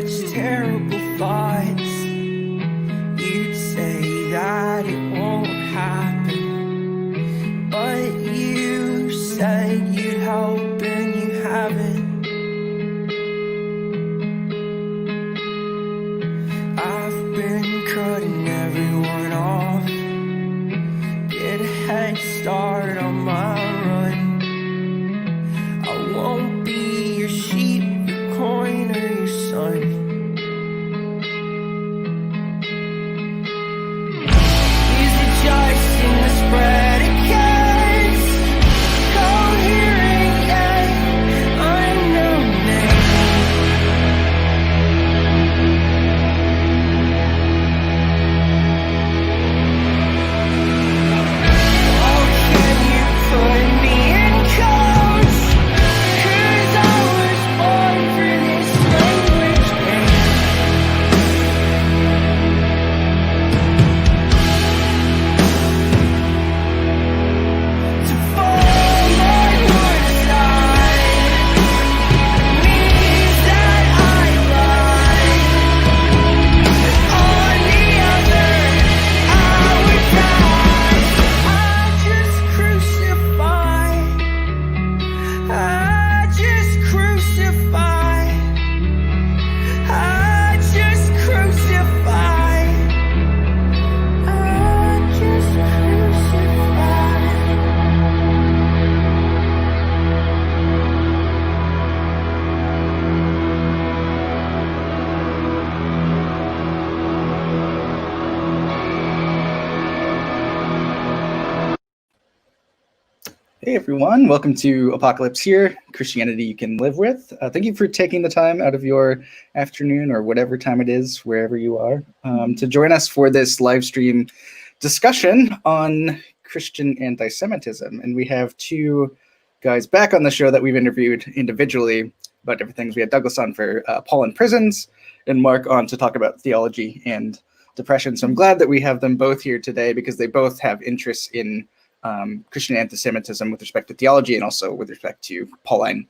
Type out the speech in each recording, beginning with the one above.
such terrible thoughts. You'd say that it won't happen, but you said you'd help and you haven't. I've been cutting everyone off, get a head start on my run. I won't be your sheep, your coin, or your son. These are just in the spread of cats, coherent yet unknown name. Oh, can you put me in codes? 'Cause I was born for this language game. To fall on one side means that I lie. On the other, I would die. I just crucify. I just crucify. I just crucify. I just crucify. Hey everyone, welcome to Apocalypse Here, Christianity You Can Live With. Thank you for taking the time out of your afternoon or whatever time it is, wherever you are, to join us for this live stream discussion on Christian anti-Semitism. And we have two guys back on the show that we've interviewed individually about different things. We had Douglas on for Paul in Prisons and Mark on to talk about theology and depression. So I'm glad that we have them both here today because they both have interests in Christian anti-Semitism with respect to theology and also with respect to Pauline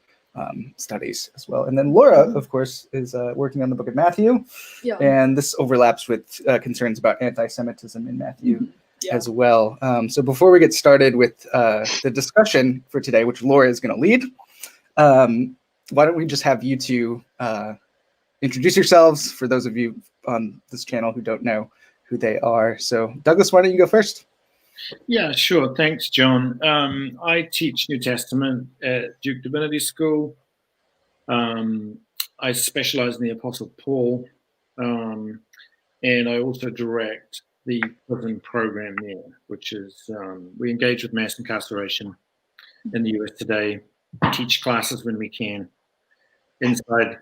studies as well. And then Laura, of course, is working on the book of Matthew. Yeah. And this overlaps with concerns about anti-Semitism in Matthew as well. So before we get started with the discussion for today, which Laura is going to lead, why don't we just have you two introduce yourselves for those of you on this channel who don't know who they are. So Douglas, why don't you go first? Yeah, sure. Thanks, John. I teach New Testament at Duke Divinity School. I specialize in the Apostle Paul, and I also direct the prison program there, which is we engage with mass incarceration in the US today, teach classes when we can inside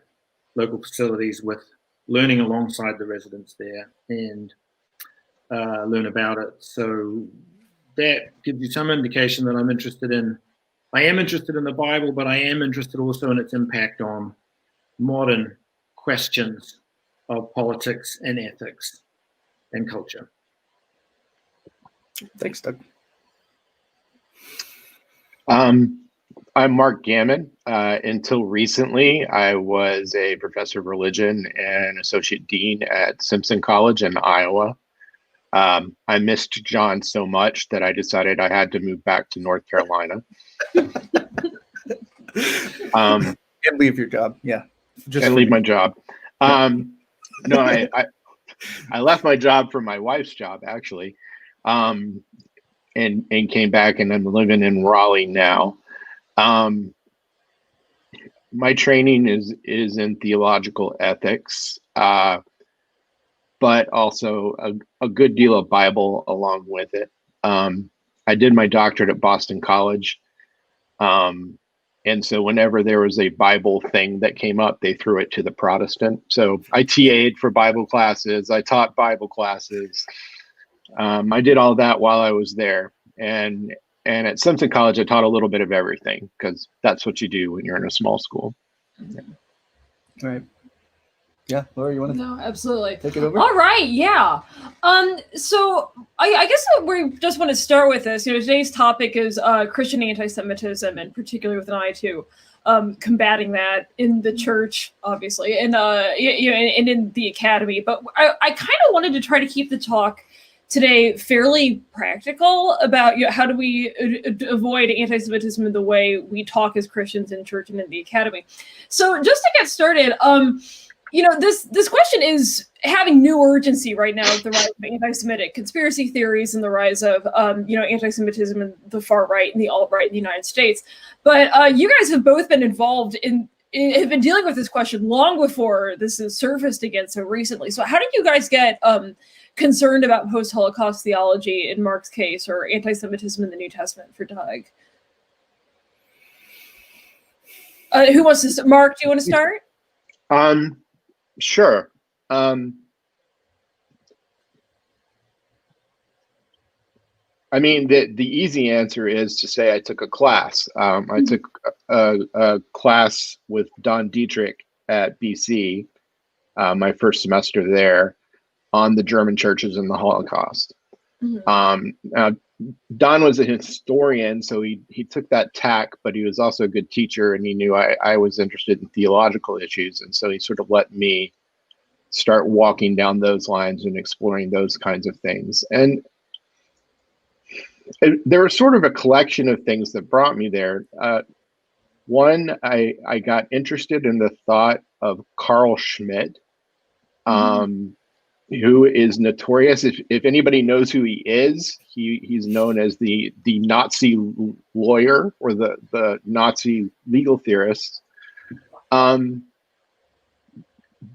local facilities with learning alongside the residents there and learn about it. So that gives you some indication that I am interested in the Bible, but I am interested also in its impact on modern questions of politics and ethics and culture. Thanks, Doug. I'm Mark Gammon. Until recently, I was a professor of religion and associate dean at Simpson College in Iowa. I missed John so much that I decided I had to move back to North Carolina. And leave your job, yeah. And leave my job. No, I left my job for my wife's job, actually, and came back, and I'm living in Raleigh now. My training is in theological ethics, but also a good deal of Bible along with it. I did my doctorate at Boston College. And so whenever there was a Bible thing that came up, they threw it to the Protestant. So I TA'd for Bible classes. I taught Bible classes. I did all that while I was there. And at Simpson College, I taught a little bit of everything because that's what you do when you're in a small school. Yeah. All right. Yeah, Laura, you want to? No, absolutely. Take it over? All right, yeah. So I guess we just want to start with this. You know, today's topic is Christian anti-Semitism, and particularly with an eye to combating that in the church, obviously, and and in the academy. But I kind of wanted to try to keep the talk today fairly practical about how do we avoid anti-Semitism in the way we talk as Christians in church and in the academy. So just to get started, this question is having new urgency right now with the rise of anti-Semitic conspiracy theories and the rise of anti-Semitism in the far right and the alt-right in the United States. But you guys have both been involved have been dealing with this question long before this has surfaced again so recently. So how did you guys get concerned about post-Holocaust theology in Mark's case, or anti-Semitism in the New Testament for Doug? Who wants to start? Mark, do you want to start? Sure. I mean, the easy answer is to say I took a class. I took a class with Don Dietrich at BC, my first semester there, on the German churches and the Holocaust. Now, Don was a historian, so he took that tack, but he was also a good teacher, and he knew I was interested in theological issues, and so he sort of let me start walking down those lines and exploring those kinds of things. And there was sort of a collection of things that brought me there. One, I got interested in the thought of Carl Schmitt, who is notorious. If anybody knows who he is, he's known as the Nazi lawyer or the Nazi legal theorist.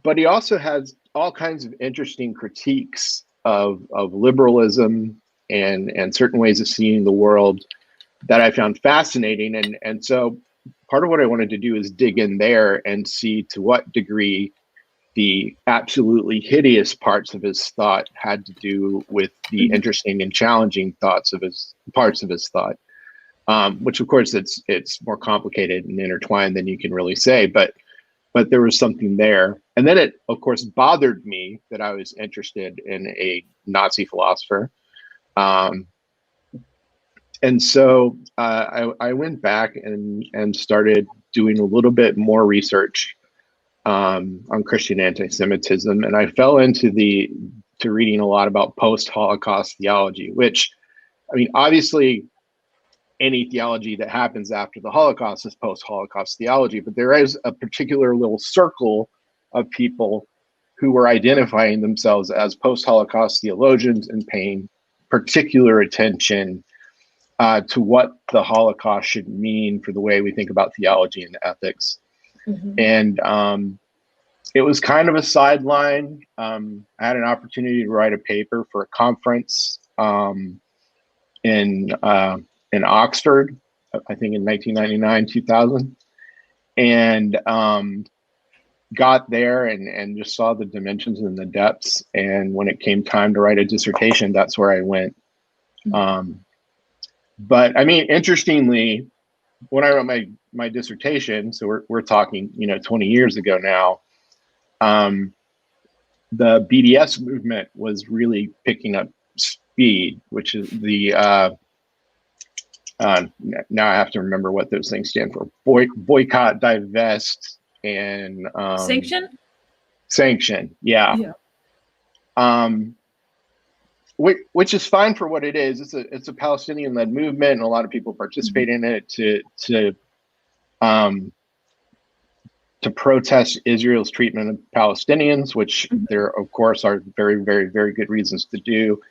But he also has all kinds of interesting critiques of liberalism and certain ways of seeing the world that I found fascinating. And so part of what I wanted to do is dig in there and see to what degree the absolutely hideous parts of his thought had to do with the interesting and challenging parts of his thought, which of course it's more complicated and intertwined than you can really say, but there was something there. And then it of course bothered me that I was interested in a Nazi philosopher. And so I went back and started doing a little bit more research on Christian anti-Semitism, and I fell into reading a lot about post-Holocaust theology, which, I mean, obviously any theology that happens after the Holocaust is post-Holocaust theology, but there is a particular little circle of people who were identifying themselves as post-Holocaust theologians and paying particular attention to what the Holocaust should mean for the way we think about theology and ethics. And it was kind of a sideline. I had an opportunity to write a paper for a conference in Oxford, I think in 1999, 2000, and got there and just saw the dimensions and the depths. And when it came time to write a dissertation, that's where I went. But I mean, interestingly, when I wrote my dissertation, so we're talking 20 years ago now, the BDS movement was really picking up speed, which is the now I have to remember what those things stand for: boycott, divest, and sanction. Yeah. Which is fine for what it is. It's a Palestinian-led movement, and a lot of people participate in it to protest Israel's treatment of Palestinians, which there, of course, are very, very, very good reasons to do.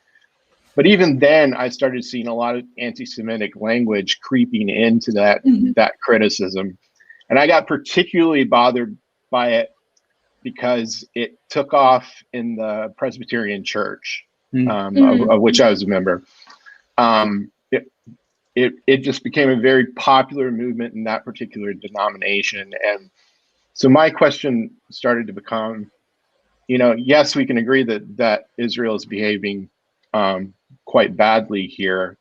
But even then, I started seeing a lot of anti-Semitic language creeping into that criticism, and I got particularly bothered by it because it took off in the Presbyterian Church. Of which I was a member. It just became a very popular movement in that particular denomination. And so my question started to become, yes, we can agree that Israel is behaving quite badly here,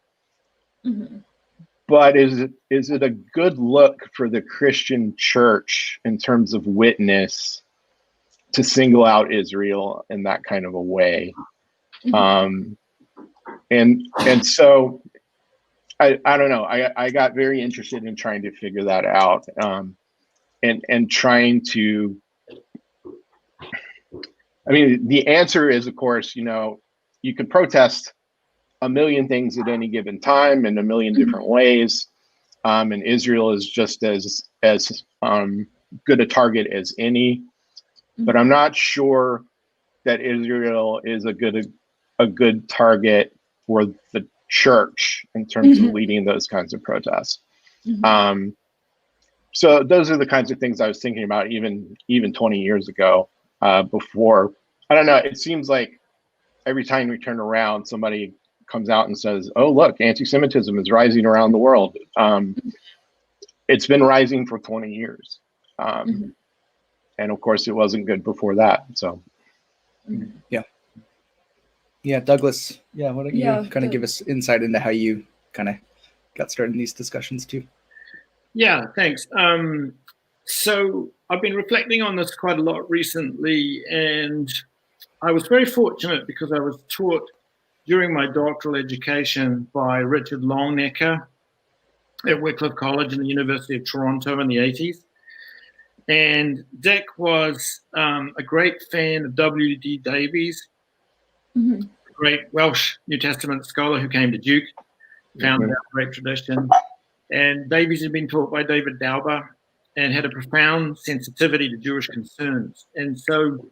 but is it a good look for the Christian church in terms of witness to single out Israel in that kind of a way? And so I don't know. I got very interested in trying to figure that out. and trying to, I mean, the answer is, of course, you could protest a million things at any given time in a million different ways. And Israel is just as good a target as any, but I'm not sure that Israel is a good target for the church in terms of leading those kinds of protests. So those are the kinds of things I was thinking about even 20 years ago. Before, I don't know, it seems like every time we turn around, somebody comes out and says, "Oh, look, anti-Semitism is rising around the world." It's been rising for 20 years. And of course, it wasn't good before that. So, yeah, Douglas. Yeah, why don't you kind of give us insight into how you kind of got started in these discussions too? Yeah, thanks. So I've been reflecting on this quite a lot recently, and I was very fortunate because I was taught during my doctoral education by Richard Longnecker at Wycliffe College in the University of Toronto in the 80s. And Dick was a great fan of W.D. Davies, a great Welsh New Testament scholar who came to Duke, founded our great tradition. And Davies had been taught by David Dauber and had a profound sensitivity to Jewish concerns. And so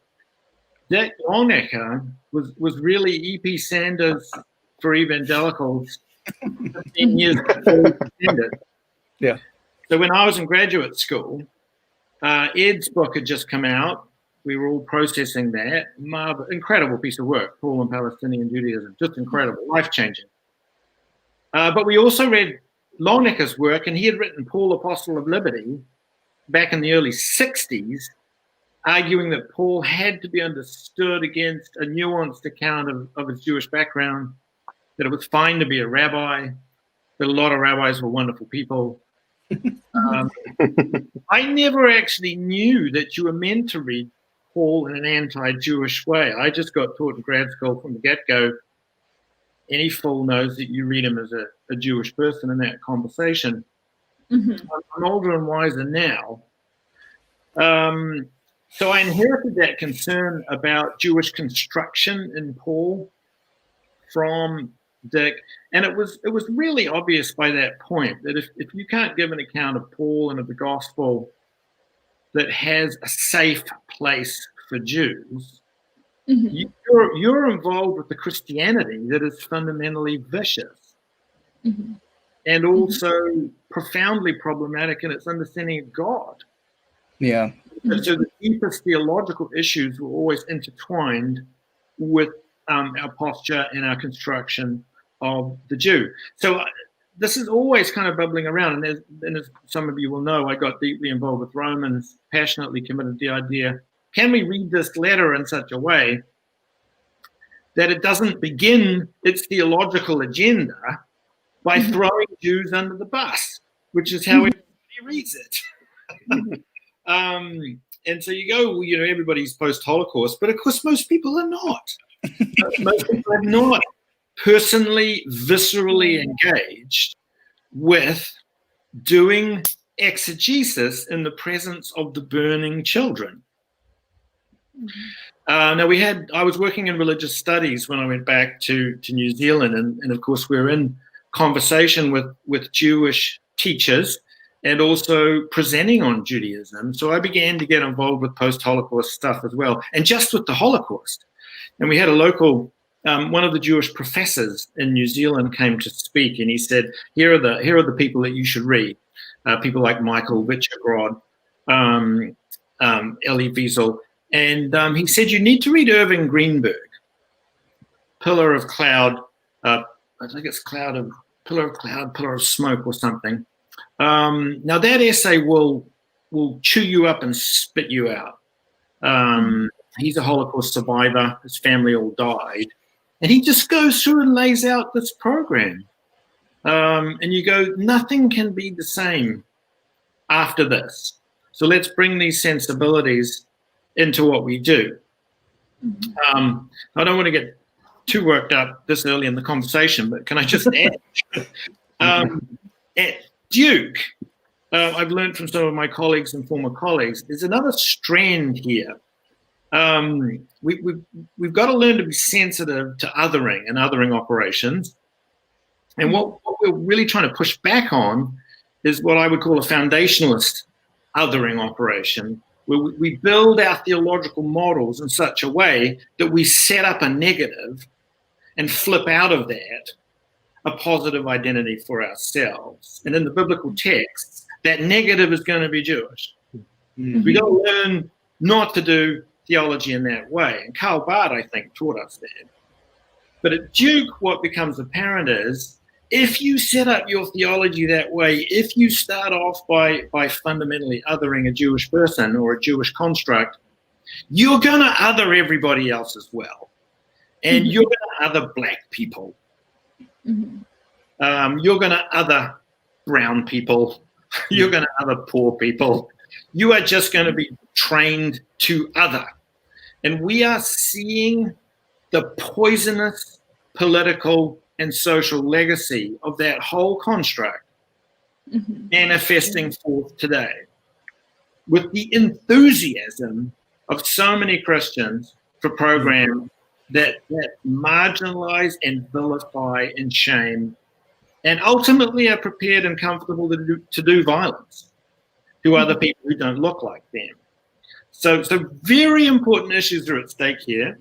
Dick Longnecker was really E.P. Sanders for evangelicals 15 years before he ended. Yeah. So when I was in graduate school, Ed's book had just come out. We were all processing that. Incredible piece of work, Paul and Palestinian Judaism. Just incredible, life-changing. But we also read Longnecker's work, and he had written Paul, Apostle of Liberty back in the early 60s, arguing that Paul had to be understood against a nuanced account of his Jewish background, that it was fine to be a rabbi, that a lot of rabbis were wonderful people. I never actually knew that you were meant to read Paul in an anti-Jewish way. I just got taught in grad school from the get-go, any fool knows that you read him as a Jewish person in that conversation. I'm older and wiser now. So I inherited that concern about Jewish construction in Paul from Dick, and it was really obvious by that point that if you can't give an account of Paul and of the gospel that has a safe place for Jews, you're involved with the Christianity that is fundamentally vicious and also profoundly problematic in its understanding of God. Yeah. So the deepest theological issues were always intertwined with our posture and our construction of the Jew. So this is always kind of bubbling around. And as some of you will know, I got deeply involved with Romans, passionately committed to the idea, can we read this letter in such a way that it doesn't begin its theological agenda by throwing Jews under the bus, which is how everybody reads it. And so you go, well, everybody's post-Holocaust, but of course most people are not. Most people are not personally, viscerally engaged with doing exegesis in the presence of the burning children. Now I was working in religious studies when I went back to New Zealand, and of course we're in conversation with Jewish teachers and also presenting on Judaism. So I began to get involved with post-Holocaust stuff as well, and just with the Holocaust. And we had a local, one of the Jewish professors in New Zealand came to speak, and he said, here are the people that you should read. People like Michael Vichgrod, Elie Wiesel. And he said, you need to read Irving Greenberg, Pillar of Cloud, I think it's Pillar of Cloud, Pillar of Smoke or something. Now that essay will chew you up and spit you out. He's a Holocaust survivor. His family all died. And he just goes through and lays out this program. And you go, nothing can be the same after this. So let's bring these sensibilities into what we do. I don't want to get too worked up this early in the conversation, but can I just add? At Duke, I've learned from some of my colleagues and former colleagues, there's another strand here. We've got to learn to be sensitive to othering and othering operations. And what we're really trying to push back on is what I would call a foundationalist othering operation, where we build our theological models in such a way that we set up a negative and flip out of that a positive identity for ourselves. And in the biblical texts, that negative is going to be Jewish. Mm-hmm. We got to learn not to do theology in that way. And Karl Barth, I think, taught us that. But at Duke, what becomes apparent is, if you set up your theology that way, if you start off by fundamentally othering a Jewish person or a Jewish construct, you're going to other everybody else as well. And you're going to other black people. You're going to other brown people. You're going to other poor people. You are just going to be trained to other. And we are seeing the poisonous political and social legacy of that whole construct manifesting forth today with the enthusiasm of so many Christians for programs that marginalize and vilify and shame and ultimately are prepared and comfortable to do violence to other people who don't look like them. So very important issues are at stake here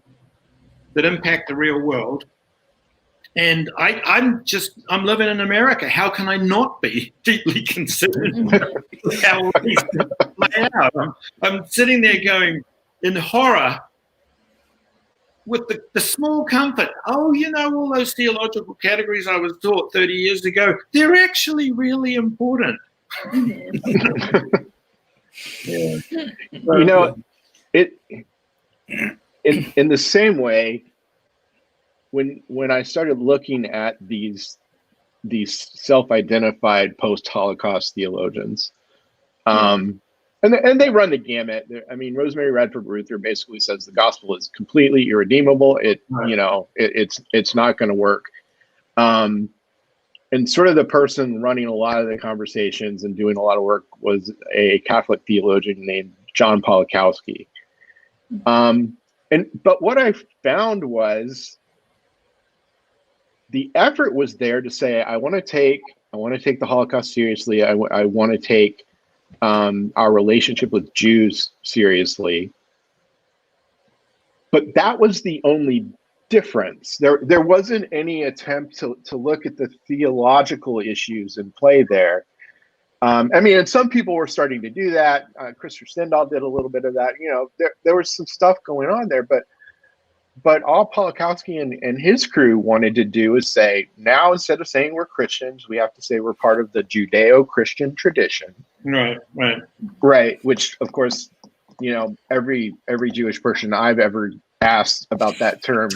that impact the real world. And I'm living in America. How can I not be deeply concerned how these play out? I'm sitting there going in horror with the small comfort. Oh, all those theological categories I was taught 30 years ago, they're actually really important. Yeah. In the same way, when I started looking at these self-identified post-Holocaust theologians, and they run the gamut. I mean, Rosemary Radford Ruther basically says the gospel is completely irredeemable. It's not going to work. And sort of the person running a lot of the conversations and doing a lot of work was a Catholic theologian named John Polakowski. But what I found was the effort was there to say, I want to take the Holocaust seriously. I want to take our relationship with Jews seriously. But that was the only difference. There wasn't any attempt to look at the theological issues in play there. And some people were starting to do that. Christopher Stendahl did a little bit of that. There was some stuff going on there, but all Polakowski and his crew wanted to do is say, now instead of saying we're Christians, we have to say we're part of the Judeo-Christian tradition. Right. Which, of course, every Jewish person I've ever asked about that term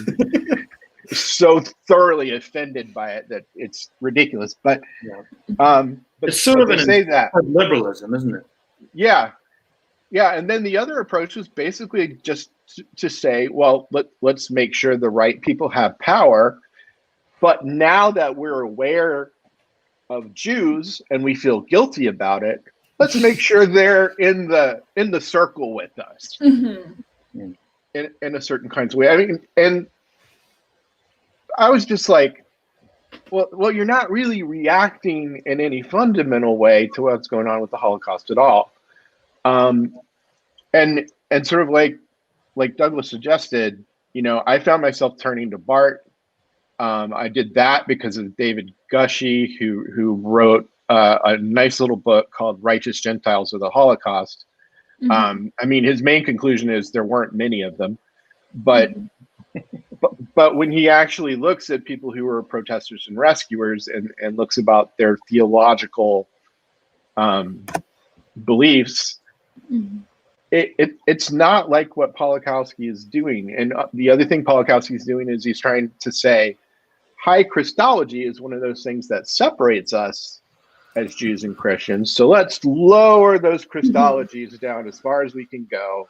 is so thoroughly offended by it that it's ridiculous. But it's sort of liberalism, isn't it? Yeah. And then the other approach was basically just to say, well, let's make sure the right people have power. But now that we're aware of Jews and we feel guilty about it, let's make sure they're in the circle with us in a certain kind of way. I mean, and I was just like, well, you're not really reacting in any fundamental way to what's going on with the Holocaust at all. And sort of like Douglas suggested, I found myself turning to Barth. I did that because of David Gushee, who wrote a nice little book called Righteous Gentiles of the Holocaust. His main conclusion is there weren't many of them, but when he actually looks at people who were protesters and rescuers and looks about their theological beliefs, it's not like what Polakowski is doing. And the other thing Polakowski is doing is he's trying to say, high Christology is one of those things that separates us as Jews and Christians. So let's lower those Christologies down as far as we can go.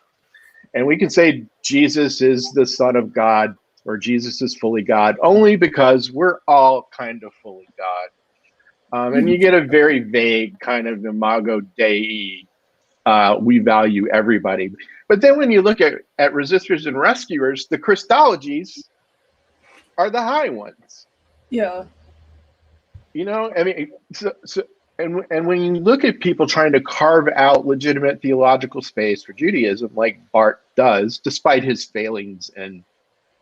And we can say Jesus is the Son of God or Jesus is fully God only because we're all kind of fully God. And you get a very vague kind of imago Dei, we value everybody. But then when you look at resistors and rescuers, the Christologies are the high ones. Yeah. You know, I mean, and when you look at people trying to carve out legitimate theological space for Judaism, like Barth does, despite his failings and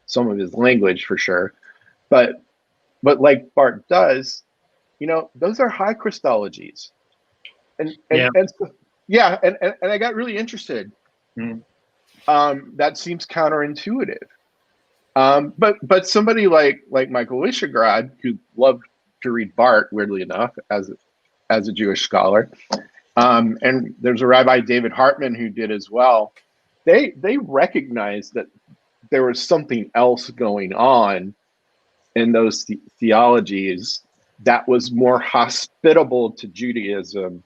some of his language for sure, but like Barth does, you know, those are high Christologies. And I got really interested. That seems counterintuitive. But somebody like Michael Wyshegrad, who loved to read Barth, weirdly enough, as a Jewish scholar, and there's a Rabbi David Hartman who did as well. They recognized that there was something else going on in those theologies that was more hospitable to Judaism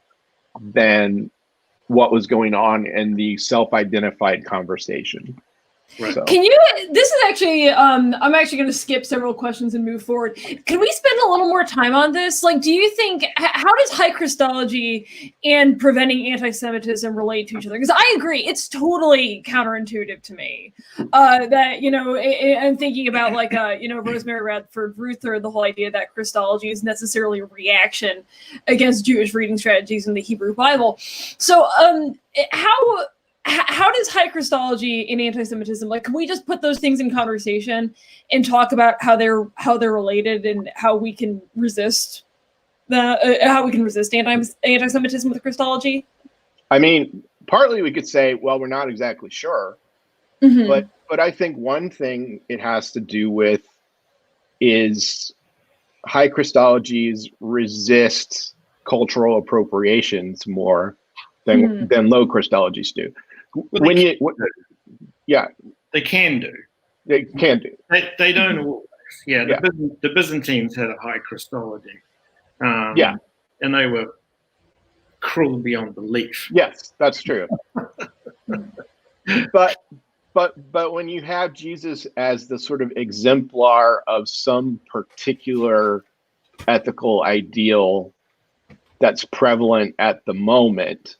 than what was going on in the self-identified conversation. Right. So. Can you, this is actually, I'm actually going to skip several questions and move forward. Can we spend a little more time on this? Like, do you think, how does high Christology and preventing anti-Semitism relate to each other? Because I agree, it's totally counterintuitive to me. That, you know, I'm thinking about like, you know, Rosemary Radford Ruther, the whole idea that Christology is necessarily a reaction against Jewish reading strategies in the Hebrew Bible. So how does high Christology and anti-Semitism, like, can we just put those things in conversation and talk about how they're related and how we can resist anti-Semitism with Christology? I mean, partly we could say, well, we're not exactly sure, but I think one thing it has to do with is high Christologies resist cultural appropriations more than low Christologies do. Well, they can do. They don't always. Yeah, the Byzantines had a high Christology. And they were cruel beyond belief. Yes, that's true. but when you have Jesus as the sort of exemplar of some particular ethical ideal that's prevalent at the moment,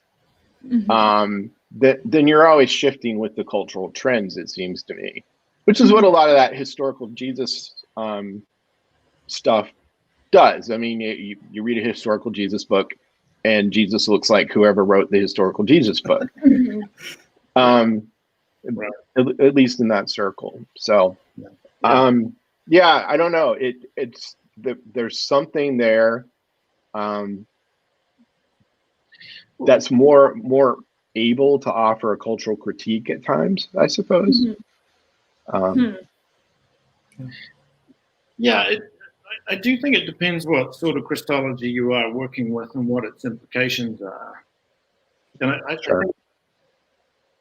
then you're always shifting with the cultural trends, it seems to me, which is what a lot of that historical Jesus stuff does. I mean, you read a historical Jesus book and Jesus looks like whoever wrote the historical Jesus book, at least in that circle. So, I don't know. There's something there that's more able to offer a cultural critique at times, I suppose. I do think it depends what sort of Christology you are working with and what its implications are. And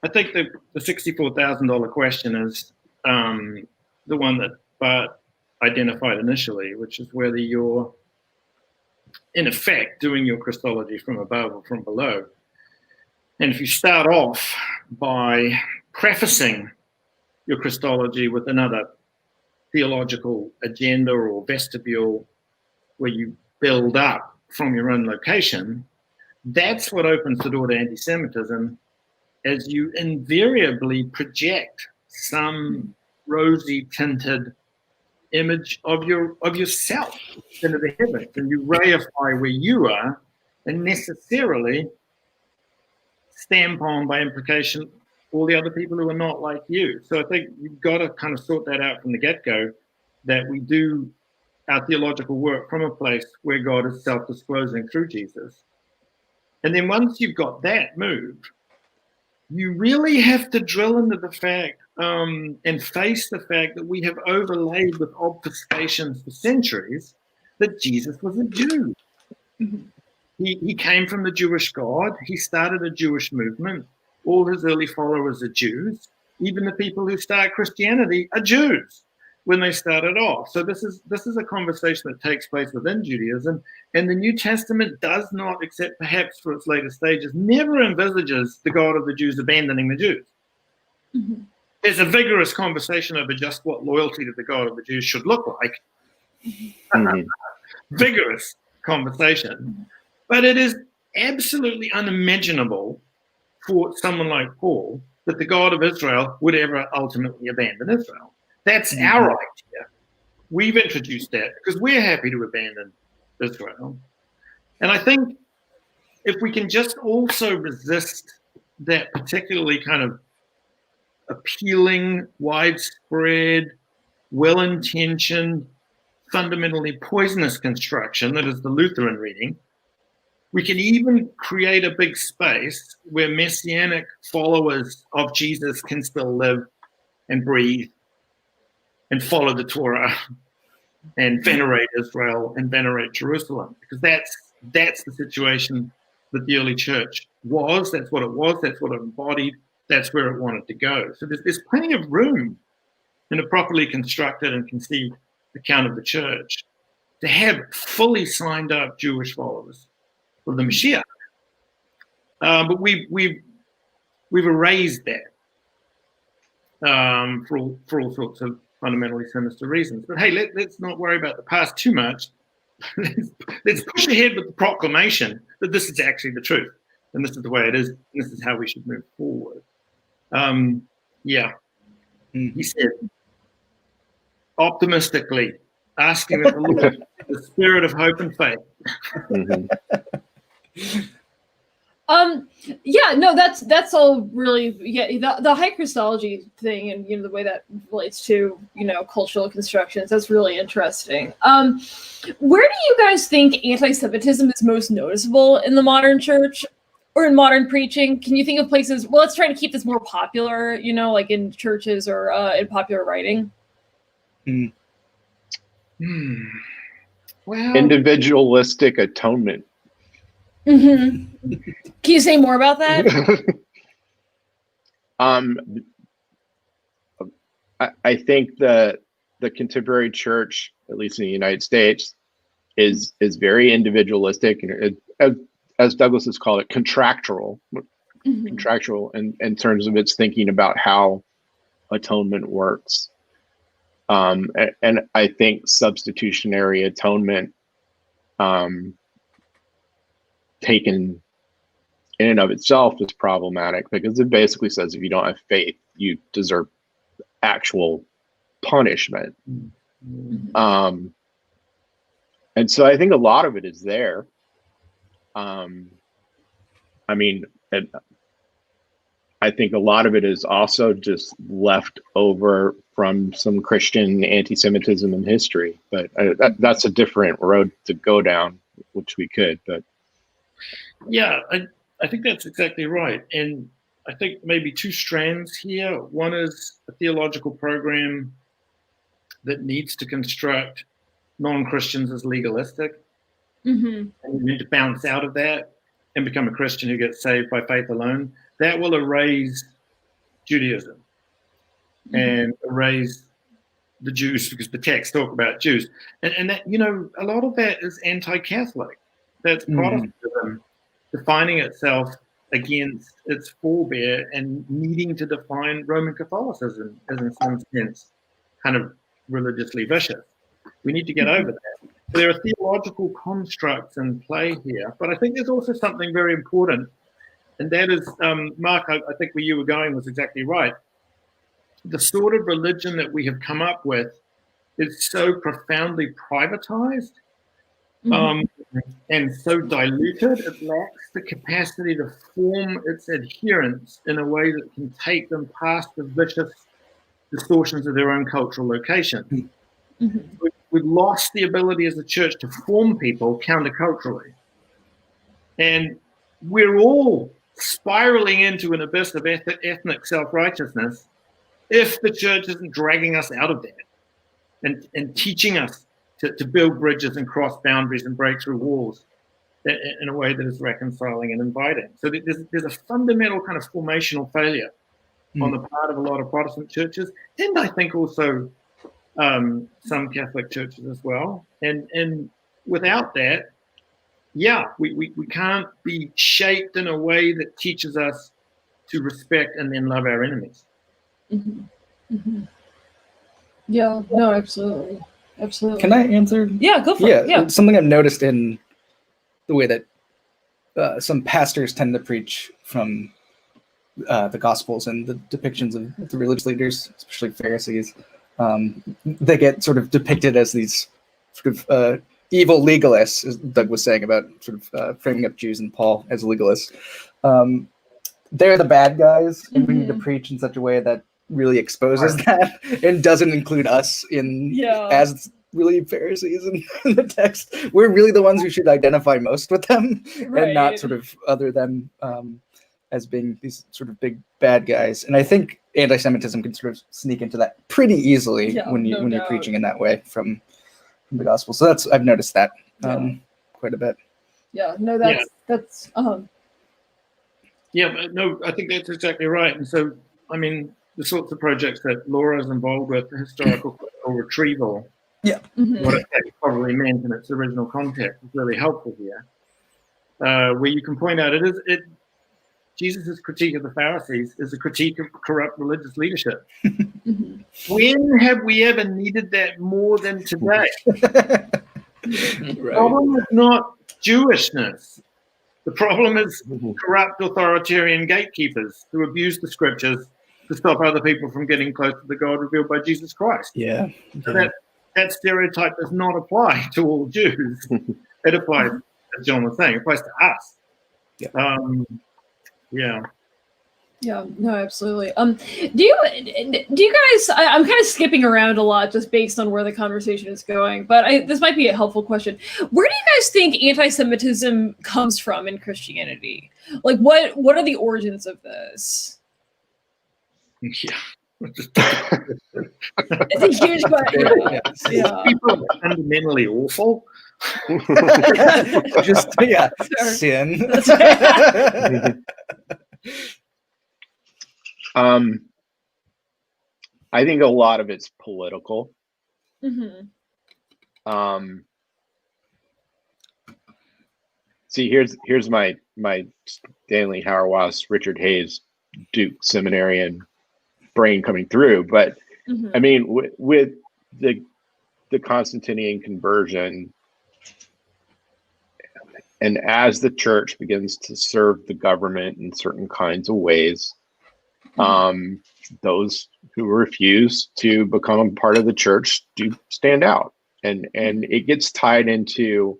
I think the $64,000 question is the one that Bart identified initially, which is whether you're in effect doing your Christology from above or from below. And if you start off by prefacing your Christology with another theological agenda or vestibule where you build up from your own location, that's what opens the door to anti-Semitism, as you invariably project some rosy-tinted image of yourself into the heavens, and you reify where you are, and necessarily stamp on, by implication, all the other people who are not like you. So I think you've got to kind of sort that out from the get-go, that we do our theological work from a place where God is self-disclosing through Jesus. And then once you've got that moved, you really have to drill into the fact and face the fact that we have overlaid with obfuscations for centuries that Jesus was a Jew. He came from the Jewish God. He started a Jewish movement. All his early followers are Jews. Even the people who start Christianity are Jews when they started off. So this is a conversation that takes place within Judaism, and the New Testament does not, except perhaps for its later stages, never envisages the God of the Jews abandoning the Jews. There's a vigorous conversation over just what loyalty to the God of the Jews should look like. Vigorous conversation. But it is absolutely unimaginable for someone like Paul that the God of Israel would ever ultimately abandon Israel. That's our idea. We've introduced that because we're happy to abandon Israel. And I think if we can just also resist that particularly kind of appealing, widespread, well-intentioned, fundamentally poisonous construction that is the Lutheran reading, we can even create a big space where messianic followers of Jesus can still live and breathe and follow the Torah and venerate Israel and venerate Jerusalem, because that's the situation that the early church was. That's what it was. That's what it embodied. That's where it wanted to go. So there's plenty of room in a properly constructed and conceived account of the church to have fully signed up Jewish followers of the Mashiach. But we've erased that for all sorts of fundamentally sinister reasons. But hey, let's not worry about the past too much. Let's push ahead with the proclamation that this is actually the truth, and this is the way it is, and this is how we should move forward. He said, optimistically, asking that the Lord, the spirit of hope and faith. That's all really, the high Christology thing, and the way that relates to cultural constructions, that's really interesting. Where do you guys think anti-Semitism is most noticeable in the modern church or in modern preaching? Can you think of places? Well, let's try to keep this more popular, like in churches or in popular writing. Well, individualistic atonement. Can you say more about that? I think the contemporary church, at least in the United States, is very individualistic, and as Douglas has called it, contractual in terms of its thinking about how atonement works. And I think substitutionary atonement, taken in and of itself, is problematic, because it basically says if you don't have faith, you deserve actual punishment. And so I think a lot of it is there. I think a lot of it is also just left over from some Christian anti-Semitism in history, but that's a different road to go down, which we could. But yeah, I think that's exactly right. And I think maybe two strands here. One is a theological program that needs to construct non-Christians as legalistic. And you need to bounce out of that and become a Christian who gets saved by faith alone. That will erase Judaism and erase the Jews, because the texts talk about Jews. And that, a lot of that is anti-Catholic. That's Protestantism defining itself against its forebear and needing to define Roman Catholicism as, in some sense, kind of religiously vicious. We need to get over that. So there are theological constructs in play here, but I think there's also something very important, and that is, Mark, I think where you were going was exactly right. The sort of religion that we have come up with is so profoundly privatized and so diluted, it lacks the capacity to form its adherents in a way that can take them past the vicious distortions of their own cultural location. We've lost the ability as a church to form people counterculturally. And we're all spiraling into an abyss of ethnic self-righteousness if the church isn't dragging us out of that and teaching us to build bridges and cross boundaries and break through walls in a way that is reconciling and inviting. So there's a fundamental kind of formational failure on the part of a lot of Protestant churches, and I think also some Catholic churches as well. And without that, we can't be shaped in a way that teaches us to respect and then love our enemies. Yeah, no, absolutely. Can I answer? Yeah, go for it. Yeah. Something I've noticed in the way that some pastors tend to preach from the Gospels and the depictions of the religious leaders, especially Pharisees. They get sort of depicted as these sort of evil legalists, as Doug was saying about sort of framing up Jews and Paul as legalists. They're the bad guys, and we need to preach in such a way that really exposes that and doesn't include us in as really Pharisees in the text. We're really the ones who should identify most with them, and not sort of other them as being these sort of big bad guys. And I think anti-Semitism can sort of sneak into that pretty easily when you're preaching in that way from the gospel. So I've noticed that quite a bit. Yeah, no, that's Yeah, but no, I think that's exactly right. And so, I mean, the sorts of projects that Laura is involved with, historical retrieval, what it probably meant in its original context, is really helpful here. Where you can point out Jesus' critique of the Pharisees is a critique of corrupt religious leadership. When have we ever needed that more than today? The problem is not Jewishness. The problem is corrupt authoritarian gatekeepers who abuse the scriptures to stop other people from getting close to the God revealed by Jesus Christ. Yeah. So that stereotype does not apply to all Jews. It applies, as Jon was saying, it applies to us. Yeah, no, absolutely. Do you guys? I'm kind of skipping around a lot just based on where the conversation is going, but this might be a helpful question. Where do you guys think anti-Semitism comes from in Christianity? Like, what are the origins of this? Yeah, it's a huge question. Yeah. People are fundamentally awful. Just sin. I think a lot of it's political. See, here's my Stanley Hauerwas, Richard Hayes, Duke seminarian brain coming through. But I mean, with the Constantinian conversion, and as the church begins to serve the government in certain kinds of ways, those who refuse to become a part of the church do stand out, and it gets tied into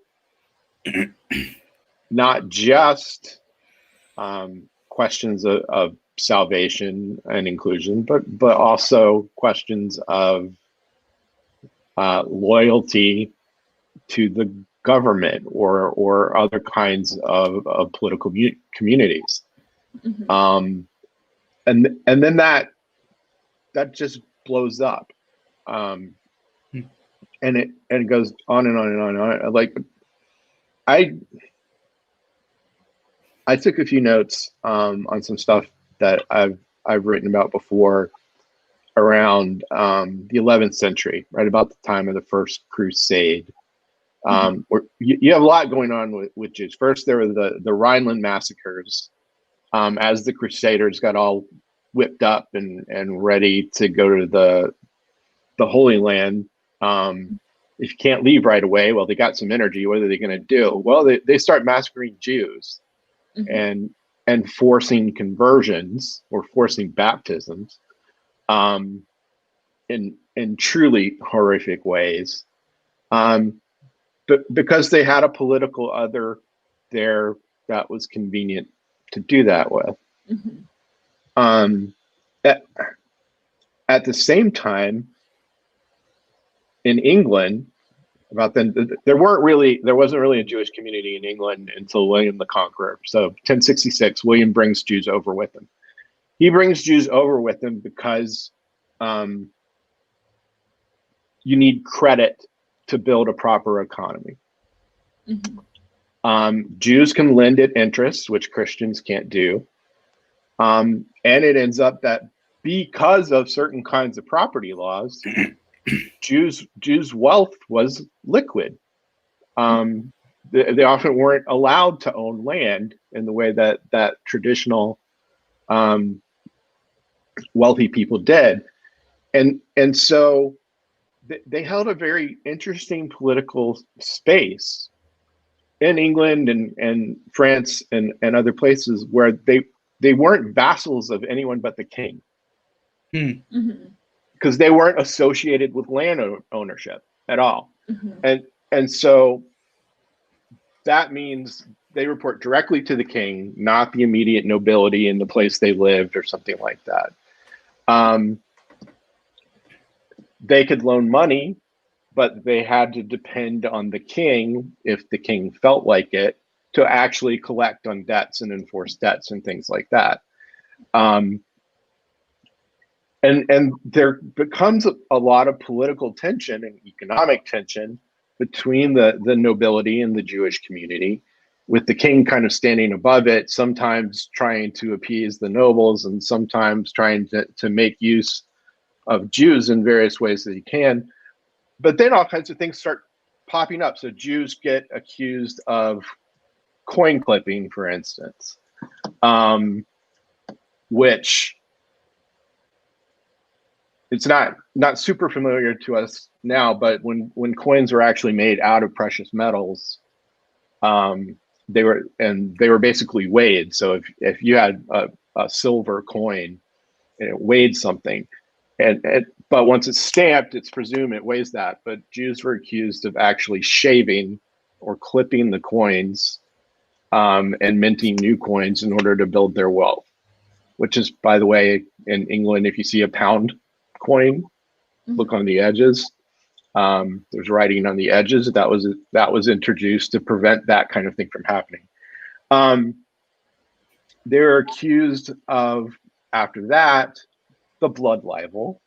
not just questions of salvation and inclusion, but also questions of loyalty to the government or other kinds of political communities. And then that just blows up, and it goes on and on and on and on. Like I took a few notes on some stuff that I've written about before around the 11th century, right about the time of the First Crusade. Where you have a lot going on with Jews. First, there were the Rhineland massacres. As the Crusaders got all whipped up and ready to go to the Holy Land, if you can't leave right away, well, they got some energy. What are they going to do? Well, they start massacring Jews and forcing conversions or forcing baptisms in truly horrific ways. But because they had a political other there that was convenient to do that with. At the same time, in England, about then there wasn't really a Jewish community in England until William the Conqueror. So 1066, William brings Jews over with him. He brings Jews over with him because you need credit to build a proper economy. Jews can lend at interest, which Christians can't do. And it ends up that because of certain kinds of property laws, Jews' wealth was liquid. They often weren't allowed to own land in the way that traditional wealthy people did. And so they held a very interesting political space in England and France and other places where they weren't vassals of anyone but the king, because they weren't associated with land ownership at all. And so that means they report directly to the king, not the immediate nobility in the place they lived or something like that. They could loan money, but they had to depend on the king, if the king felt like it, to actually collect on debts and enforce debts and things like that. And there becomes a lot of political tension and economic tension between the nobility and the Jewish community, with the king kind of standing above it, sometimes trying to appease the nobles and sometimes trying to make use of Jews in various ways that he can. But then all kinds of things start popping up. So Jews get accused of coin clipping, for instance, which it's not super familiar to us now, but when coins were actually made out of precious metals, they were basically weighed. So if you had a silver coin and it weighed something, but once it's stamped, it's presumed it weighs that. But Jews were accused of actually shaving or clipping the coins and minting new coins in order to build their wealth, which is, by the way, in England, if you see a pound coin, look on the edges. There's writing on the edges. That was introduced to prevent that kind of thing from happening. They're accused of, after that, the blood libel.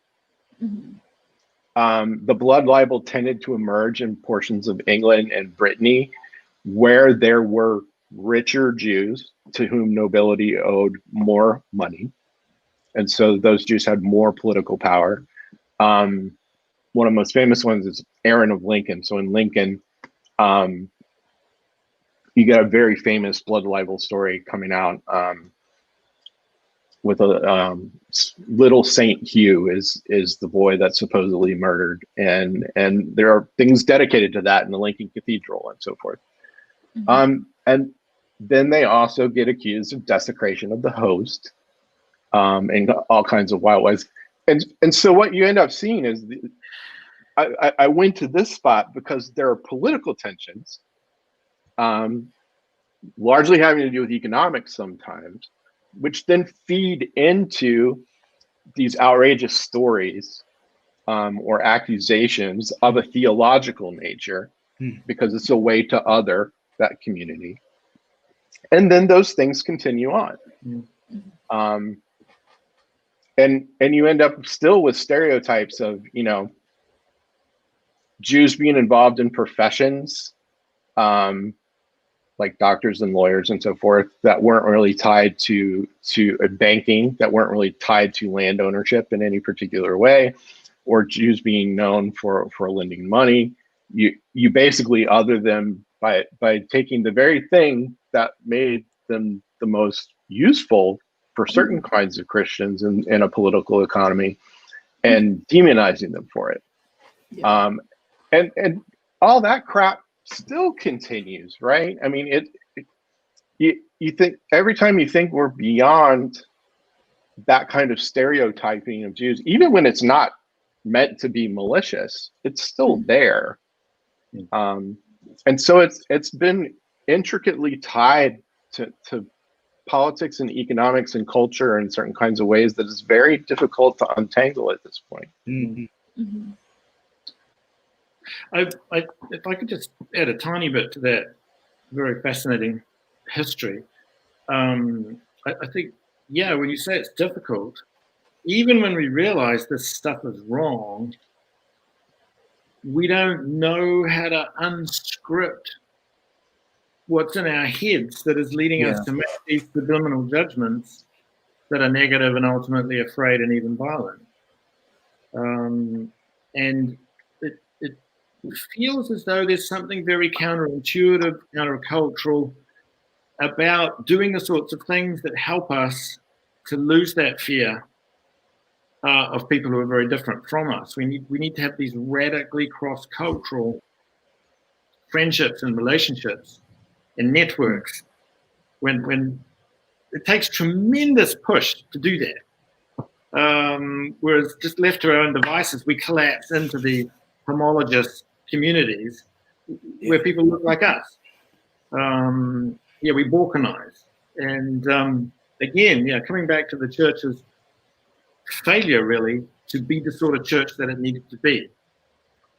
The blood libel tended to emerge in portions of England and Brittany where there were richer Jews to whom nobility owed more money. And so those Jews had more political power. One of the most famous ones is Aaron of Lincoln. So in Lincoln, you get a very famous blood libel story coming out with a little Saint Hugh is the boy that's supposedly murdered, and there are things dedicated to that in the Lincoln Cathedral and so forth. And then they also get accused of desecration of the host, and all kinds of wild ways. And so what you end up seeing is, I went to this spot because there are political tensions, largely having to do with economics sometimes, which then feed into these outrageous stories or accusations of a theological nature, because it's a way to other that community. And then those things continue on. And you end up still with stereotypes of, Jews being involved in professions, like doctors and lawyers and so forth, that weren't really tied to banking, that weren't really tied to land ownership in any particular way, or Jews being known for lending money. You basically other them by taking the very thing that made them the most useful for certain kinds of Christians in a political economy, and demonizing them for it. And all that crap still continues, right? I mean, you think every time you think we're beyond that kind of stereotyping of Jews, even when it's not meant to be malicious, it's still there. And so it's been intricately tied to politics and economics and culture in certain kinds of ways that is very difficult to untangle at this point. If I could just add a tiny bit to that very fascinating history. I think, when you say it's difficult, even when we realize this stuff is wrong, we don't know how to unscript what's in our heads that is leading us to make these subliminal judgments that are negative and ultimately afraid and even violent. And it feels as though there's something very counterintuitive, countercultural about doing the sorts of things that help us to lose that fear of people who are very different from us. We need to have these radically cross-cultural friendships and relationships and networks, when it takes tremendous push to do that. Whereas just left to our own devices, we collapse into the homologous communities where people look like us. We balkanize. And again, coming back to the church's failure, really, to be the sort of church that it needed to be.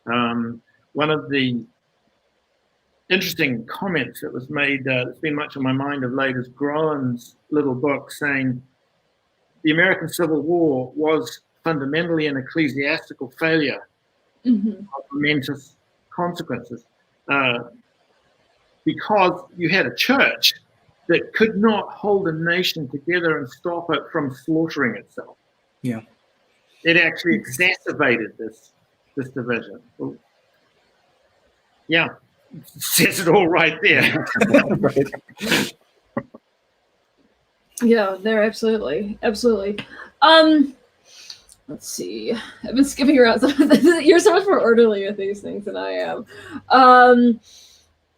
One of the interesting comments that was made, that's been much on my mind of late, is Groen's little book saying the American Civil War was fundamentally an ecclesiastical failure of momentous consequences, because you had a church that could not hold a nation together and stop it from slaughtering itself. Yeah. It actually exacerbated this division. Well, yeah, says it all right there. Right. Yeah, there, absolutely. Let's see. I've been skipping around some of this. You're so much more orderly with these things than I am. How do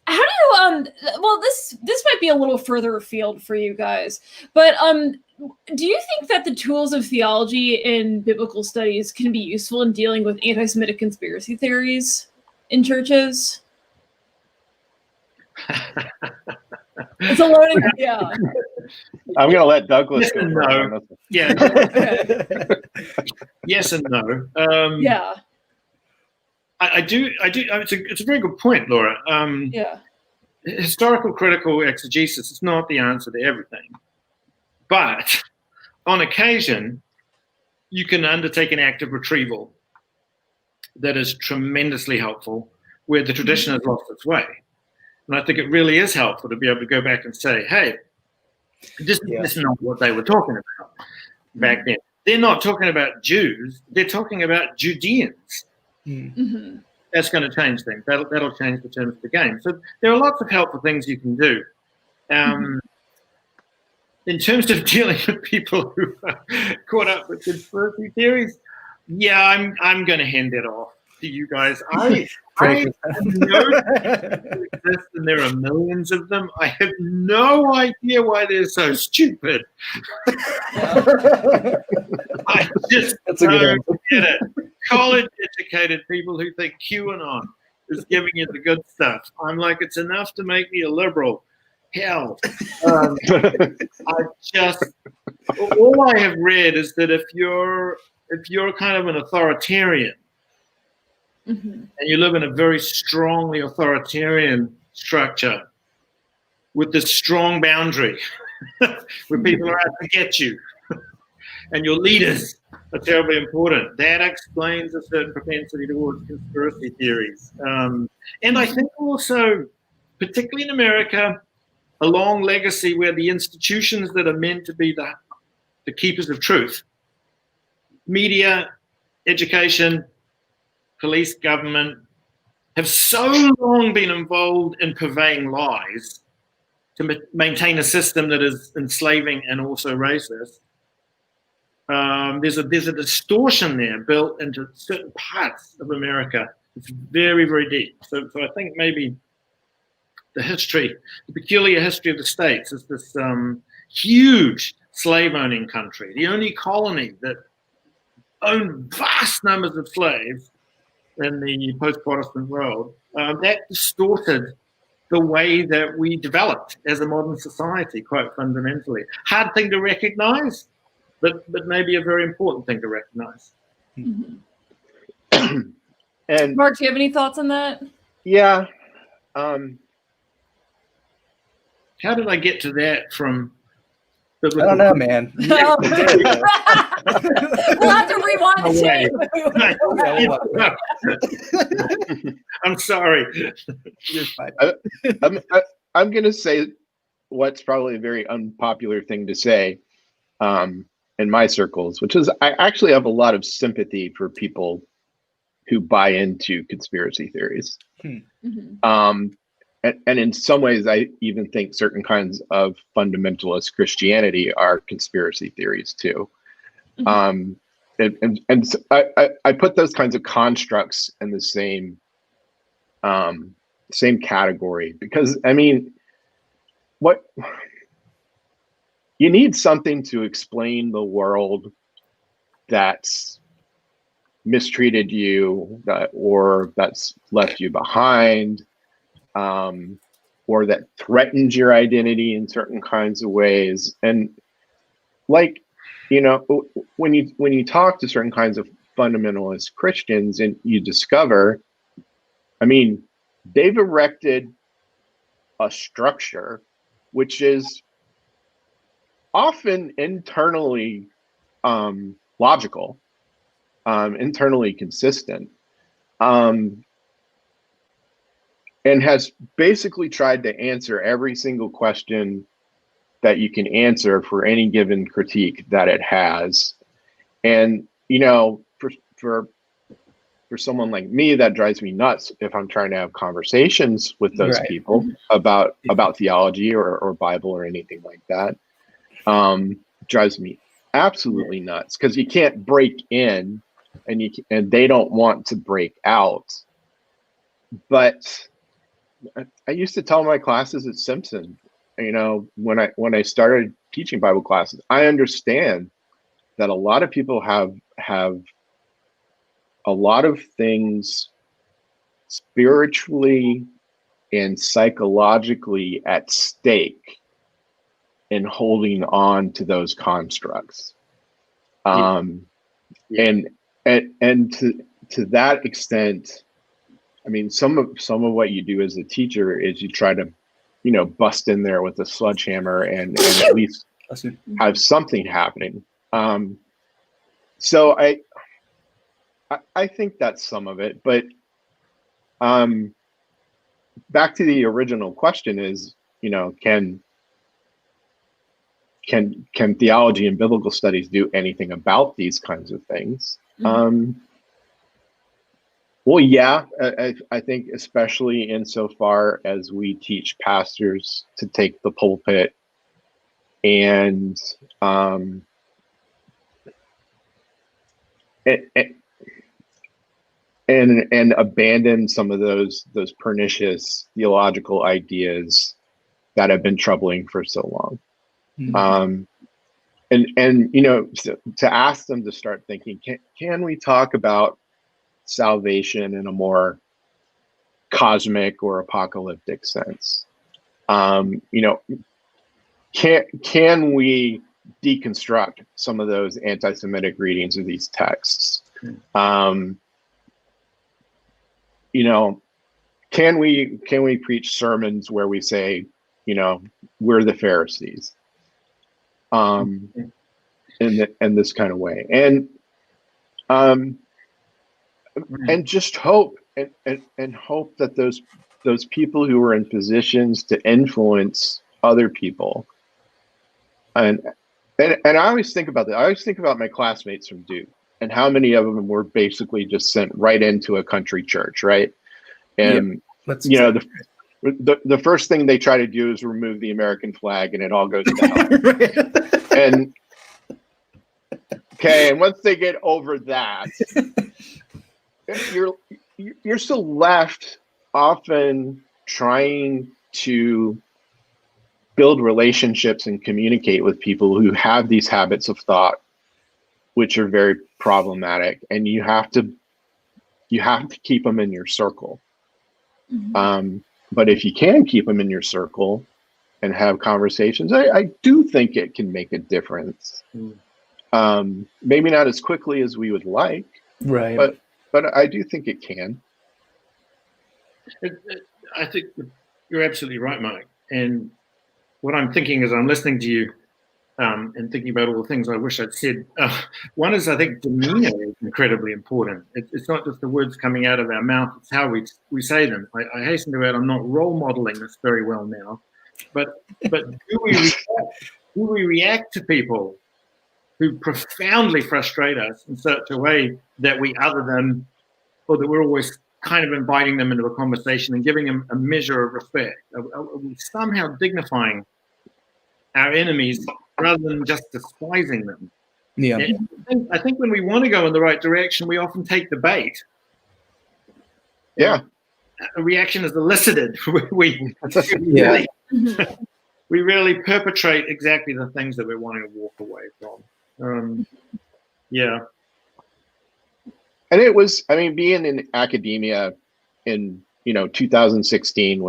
you well, this might be a little further afield for you guys, but do you think that the tools of theology in biblical studies can be useful in dealing with anti-Semitic conspiracy theories in churches? It's a loading, yeah. I'm going to let Douglas Yes go and first no. on this one. Yeah. Yes and no. Yeah. I do. It's a very good point, Laura. Yeah. Historical critical exegesis is not the answer to everything, but on occasion, you can undertake an active retrieval that is tremendously helpful where the tradition has lost its way. And I think it really is helpful to be able to go back and say, hey, this is not what they were talking about back then. They're not talking about Jews. They're talking about Judeans. Mm-hmm. That's going to change things. That'll change the terms of the game. So there are lots of helpful things you can do. In terms of dealing with people who are caught up with conspiracy theories, I'm going to hand it off to you guys. I know they exist and there are millions of them. I have no idea why they're so stupid. I just don't get it. College-educated people who think QAnon is giving you the good stuff. I'm like, it's enough to make me a liberal. Hell, all I have read is that if you're kind of an authoritarian and you live in a very strongly authoritarian structure with this strong boundary where people are out to get you and your leaders are terribly important, that explains a certain propensity towards conspiracy theories. And I think also, particularly in America, a long legacy where the institutions that are meant to be the keepers of truth, media, education, police, government, have so long been involved in purveying lies to maintain a system that is enslaving and also racist. There's a distortion there built into certain parts of America. It's very, very deep. So I think maybe the peculiar history of the States is this huge slave-owning country, the only colony that owned vast numbers of slaves in the post-Protestant world. That distorted the way that we developed as a modern society quite fundamentally. Hard thing to recognize, but maybe a very important thing to recognize. And Mark, do you have any thoughts on that? yeah, how did I get to that from? I don't know, man. We'll have to rewind the tape. I'm sorry. You're fine. I'm going to say what's probably a very unpopular thing to say in my circles, which is I actually have a lot of sympathy for people who buy into conspiracy theories. And in some ways, I even think certain kinds of fundamentalist Christianity are conspiracy theories too. And so I put those kinds of constructs in the same category because, I mean, what you need something to explain the world that's mistreated you, or that's left you behind, or that threatens your identity in certain kinds of ways. And like, you know, when you talk to certain kinds of fundamentalist Christians, and you discover, I mean, they've erected a structure which is often internally logical, internally consistent, and has basically tried to answer every single question that you can answer for any given critique that it has. And, you know, for someone like me, that drives me nuts if I'm trying to have conversations with those people about theology or Bible or anything like that. Drives me absolutely nuts, because you can't break in, and they don't want to break out. But I used to tell my classes at Simpson, you know, when I started teaching Bible classes, I understand that a lot of people have a lot of things spiritually and psychologically at stake in holding on to those constructs. And to that extent, I mean, some of what you do as a teacher is you try to, you know, bust in there with a sledgehammer and at least have something happening. So I think that's some of it. But back to the original question is, you know, can theology and biblical studies do anything about these kinds of things? Well, yeah, I think especially insofar as we teach pastors to take the pulpit and abandon some of those pernicious theological ideas that have been troubling for so long. And you know, to ask them to start thinking, can we talk about salvation in a more cosmic or apocalyptic sense? You know, can we deconstruct some of those anti-Semitic readings of these texts? You know, can we preach sermons where we say, you know, we're the Pharisees, in this kind of way, and just hope and hope that those people who are in positions to influence other people, and I always think about that. I always think about my classmates from Duke and how many of them were basically just sent right into a country church, right? And you know, the first thing they try to do is remove the American flag, and it all goes down. And okay, and once they get over that, you're still left often trying to build relationships and communicate with people who have these habits of thought, which are very problematic, and you have to keep them in your circle. But if you can keep them in your circle and have conversations, I do think it can make a difference. Maybe not as quickly as we would like, right? But I do think it can. I think you're absolutely right, Mike. And what I'm thinking as I'm listening to you and thinking about all the things I wish I'd said, one is, I think, demeanor is incredibly important. It's not just the words coming out of our mouth, it's how we say them. I hasten to add, I'm not role modeling this very well now, but do we react to people who profoundly frustrate us in such a way that we other them, or that we're always kind of inviting them into a conversation and giving them a measure of respect? Are we somehow dignifying our enemies rather than just despising them? Yeah. And I think when we want to go in the right direction, we often take the bait. Yeah. A reaction is elicited. Yeah. we really perpetrate exactly the things that we're wanting to walk away from. Yeah. And it was, I mean, being in academia in 2016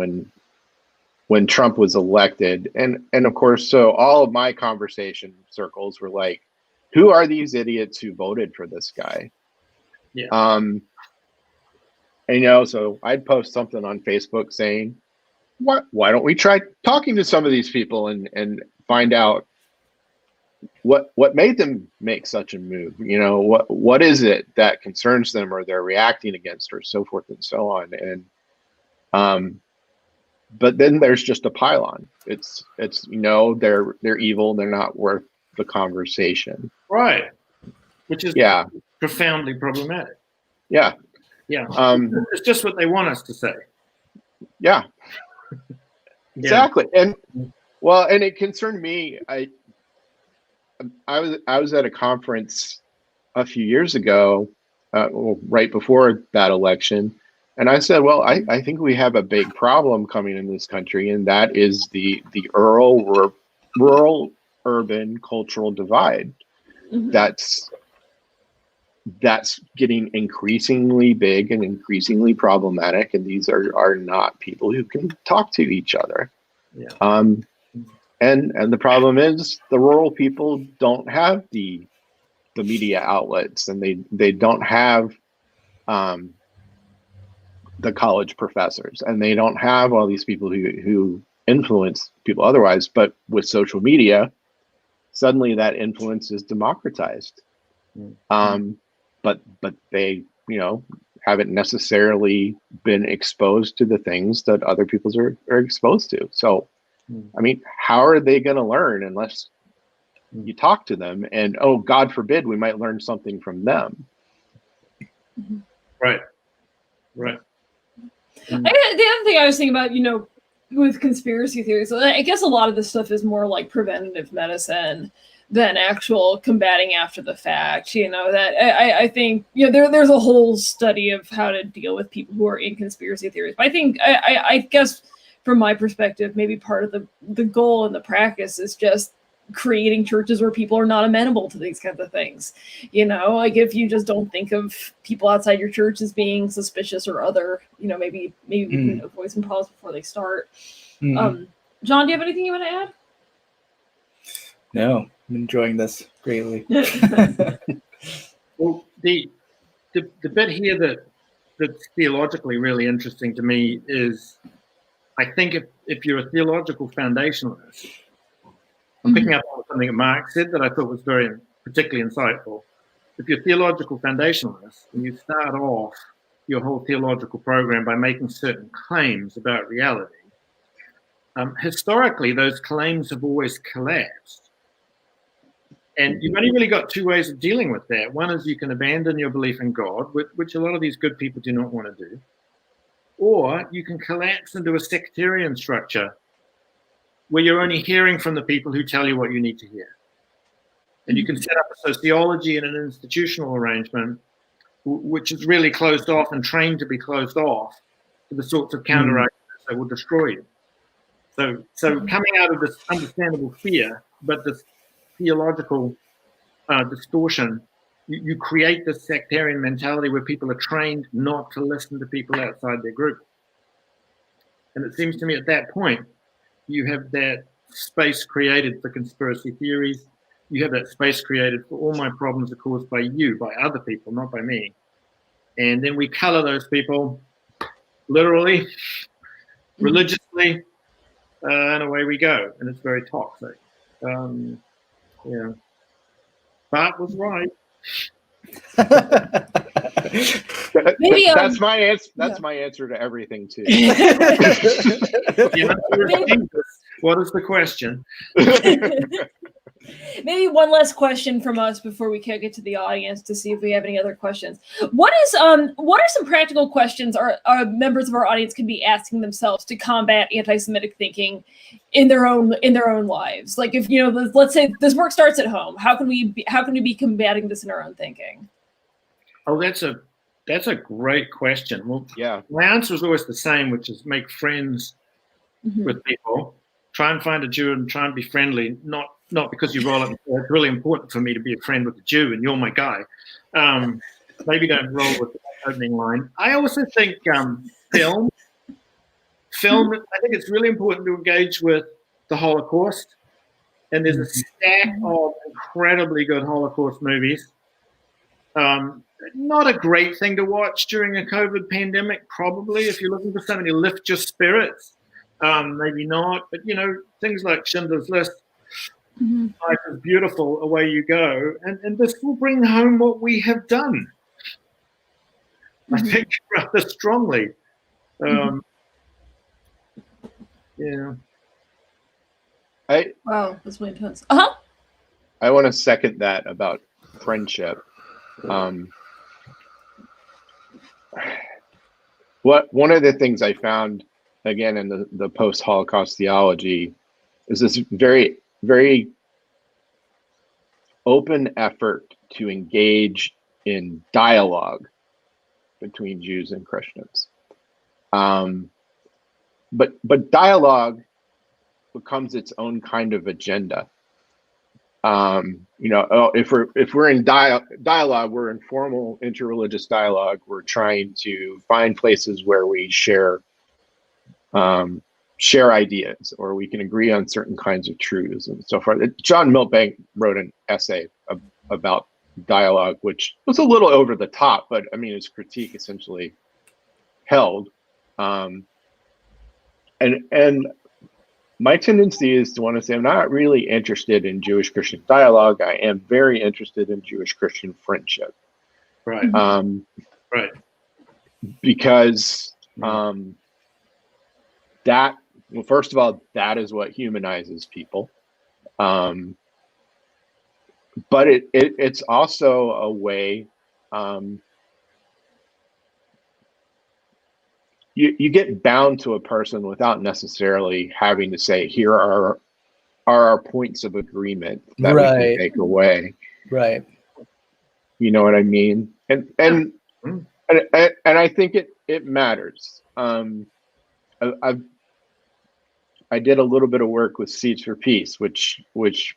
when Trump was elected, and of course, so all of my conversation circles were like, who are these idiots who voted for this guy? Yeah. And, so I'd post something on Facebook saying, why don't we try talking to some of these people and find out what made them make such a move? What is it that concerns them, or they're reacting against, or so forth and so on. And but then there's just a pylon. It's they're evil, they're not worth the conversation. Right. Which is profoundly problematic. Yeah. Yeah. It's just what they want us to say. Yeah. Exactly. And and it concerned me. I was at a conference a few years ago, right before that election, and I said, well, I think we have a big problem coming in this country, and that is the rural urban cultural divide. Mm-hmm. That's getting increasingly big and increasingly problematic, and these are not people who can talk to each other. Yeah. And the problem is the rural people don't have the media outlets, and they don't have the college professors, and they don't have all these people who influence people otherwise. But with social media, suddenly that influence is democratized. But they haven't necessarily been exposed to the things that other people are exposed to. So I mean, how are they going to learn unless you talk to them? And God forbid, we might learn something from them. Right. The other thing I was thinking about, with conspiracy theories, I guess a lot of this stuff is more like preventative medicine than actual combating after the fact. That I think there's a whole study of how to deal with people who are in conspiracy theories. But I think I guess, from my perspective, maybe part of the goal and the practice is just creating churches where people are not amenable to these kinds of things. Like if you just don't think of people outside your church as being suspicious or other, maybe we can avoid some problems before they start. John, do you have anything you want to add? No, I'm enjoying this greatly. Well, the bit here that's theologically really interesting to me is, I think if you're a theological foundationalist, I'm picking up on something that Mark said that I thought was very particularly insightful. If you're a theological foundationalist and you start off your whole theological program by making certain claims about reality, historically those claims have always collapsed. And you've only really got two ways of dealing with that. One is you can abandon your belief in God, which a lot of these good people do not want to do. Or you can collapse into a sectarian structure where you're only hearing from the people who tell you what you need to hear. And you can set up a sociology and an institutional arrangement which is really closed off and trained to be closed off to the sorts of counterarguments that will destroy you. So coming out of this understandable fear, but this theological distortion, you create this sectarian mentality where people are trained not to listen to people outside their group. And it seems to me at that point, you have that space created for conspiracy theories. You have that space created for all my problems are caused by you, by other people, not by me. And then we color those people literally, religiously, and away we go. And it's very toxic. Yeah. Bart was right. Maybe, that's my answer. That's my answer to everything too. What is the question? Maybe one last question from us before we can get to the audience to see if we have any other questions. What are some practical questions our members of our audience can be asking themselves to combat anti-Semitic thinking in their own lives? Like if let's say this work starts at home, how can we be combating this in our own thinking? Oh, that's a great question. Well, yeah, my answer is always the same, which is make friends with people try and find a Jew and try and be friendly. Not because you roll up. It's really important for me to be a friend with a Jew, and you're my guy. Maybe don't roll with the opening line. I also think film. I think it's really important to engage with the Holocaust, and there's a stack of incredibly good Holocaust movies. Not a great thing to watch during a COVID pandemic, probably, if you're looking for something to lift your spirits. Maybe not, but things like Schindler's List, Life is Beautiful, away you go, and this will bring home what we have done. I think rather strongly. Yeah. Wow, that's really intense. I want to second that about friendship. One of the things I found, again, in the post-Holocaust theology is this very, very open effort to engage in dialogue between Jews and Christians. But dialogue becomes its own kind of agenda. If we're in dialogue, we're in formal interreligious dialogue. We're trying to find places where we share ideas, or we can agree on certain kinds of truths and so forth. John Milbank wrote an essay about dialogue, which was a little over the top, but I mean, his critique essentially held. And my tendency is to want to say I'm not really interested in Jewish-Christian dialogue. I am very interested in Jewish-Christian friendship. Right. Right. Because first of all, that is what humanizes people. But it's also a way you get bound to a person without necessarily having to say, here are our points of agreement that we can take away. Right. You know what I mean? And I think it matters. I did a little bit of work with Seeds for Peace, which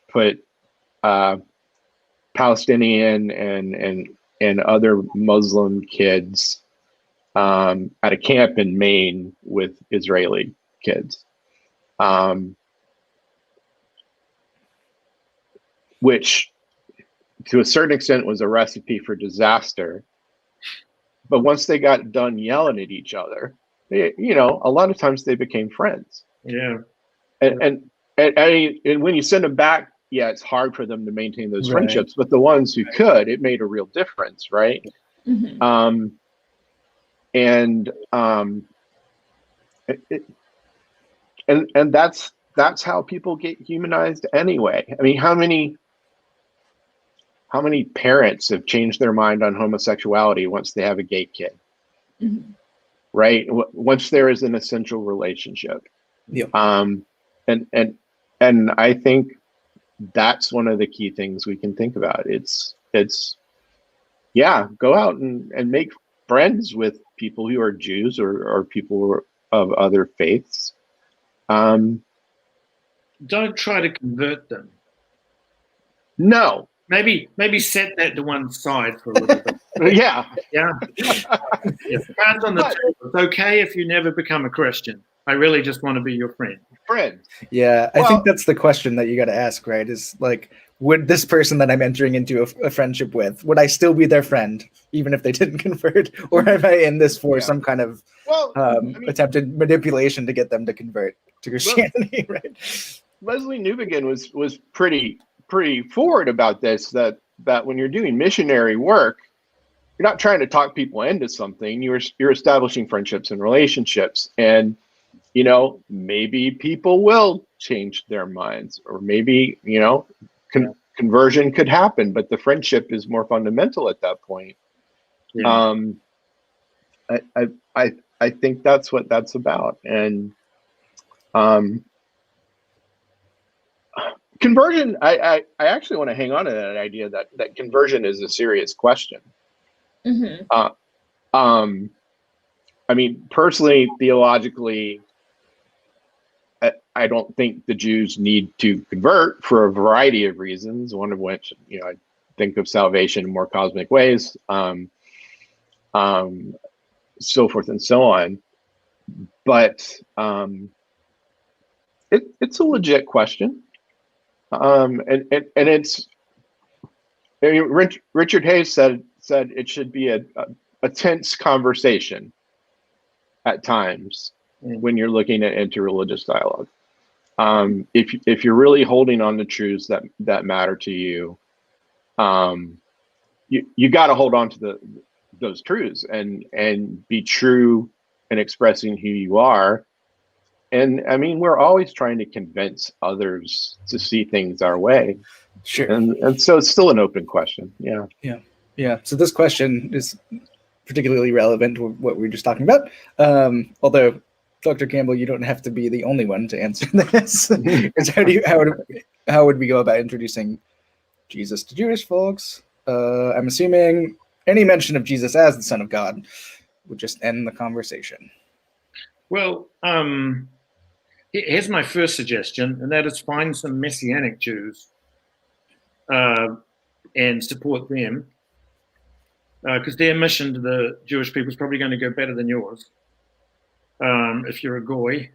put Palestinian and other Muslim kids at a camp in Maine with Israeli kids, which to a certain extent was a recipe for disaster. But once they got done yelling at each other, a lot of times they became friends. Yeah. And when you send them back, yeah, it's hard for them to maintain those friendships, but the ones who could, it made a real difference, right? Mm-hmm. And that's how people get humanized anyway. I mean, how many parents have changed their mind on homosexuality once they have a gay kid? Mm-hmm. Right? Once there is an essential relationship. Yeah. And I think that's one of the key things we can think about. It's go out and make friends with people who are Jews or people who are of other faiths. Don't try to convert them. No. Maybe set that to one side for a little bit. Yeah. Yeah. Cards on the table. It's okay if you never become a Christian. I really just want to be your friend. Yeah, I think that's the question that you got to ask, right? Is like, would this person that I'm entering into a friendship with, would I still be their friend, even if they didn't convert? Or am I in this for some kind of attempted manipulation to get them to convert to Christianity, right? Leslie Newbegin was pretty forward about this, that when you're doing missionary work, you're not trying to talk people into something. You're establishing friendships and relationships, and maybe people will change their minds, or maybe conversion could happen, but the friendship is more fundamental at that point. Yeah. I think that's what that's about, and conversion. I actually want to hang on to that idea that conversion is a serious question. Mm-hmm. I mean, personally, theologically, I don't think the Jews need to convert for a variety of reasons, one of which, I think of salvation in more cosmic ways, so forth and so on. But it's a legit question. And it's, Richard Hayes said it should be a tense conversation at times when you're looking at interreligious dialogue. If you're really holding on to truths that matter to you, you got to hold on to those truths and be true in expressing who you are. And I mean, we're always trying to convince others to see things our way. Sure. And so it's still an open question. Yeah. So this question is particularly relevant to what we were just talking about. Although, Dr. Campbell, you don't have to be the only one to answer this. How would we go about introducing Jesus to Jewish folks? I'm assuming any mention of Jesus as the Son of God would just end the conversation. Well, here's my first suggestion, and that is find some Messianic Jews and support them, because their mission to the Jewish people is probably going to go better than yours if you're a goy.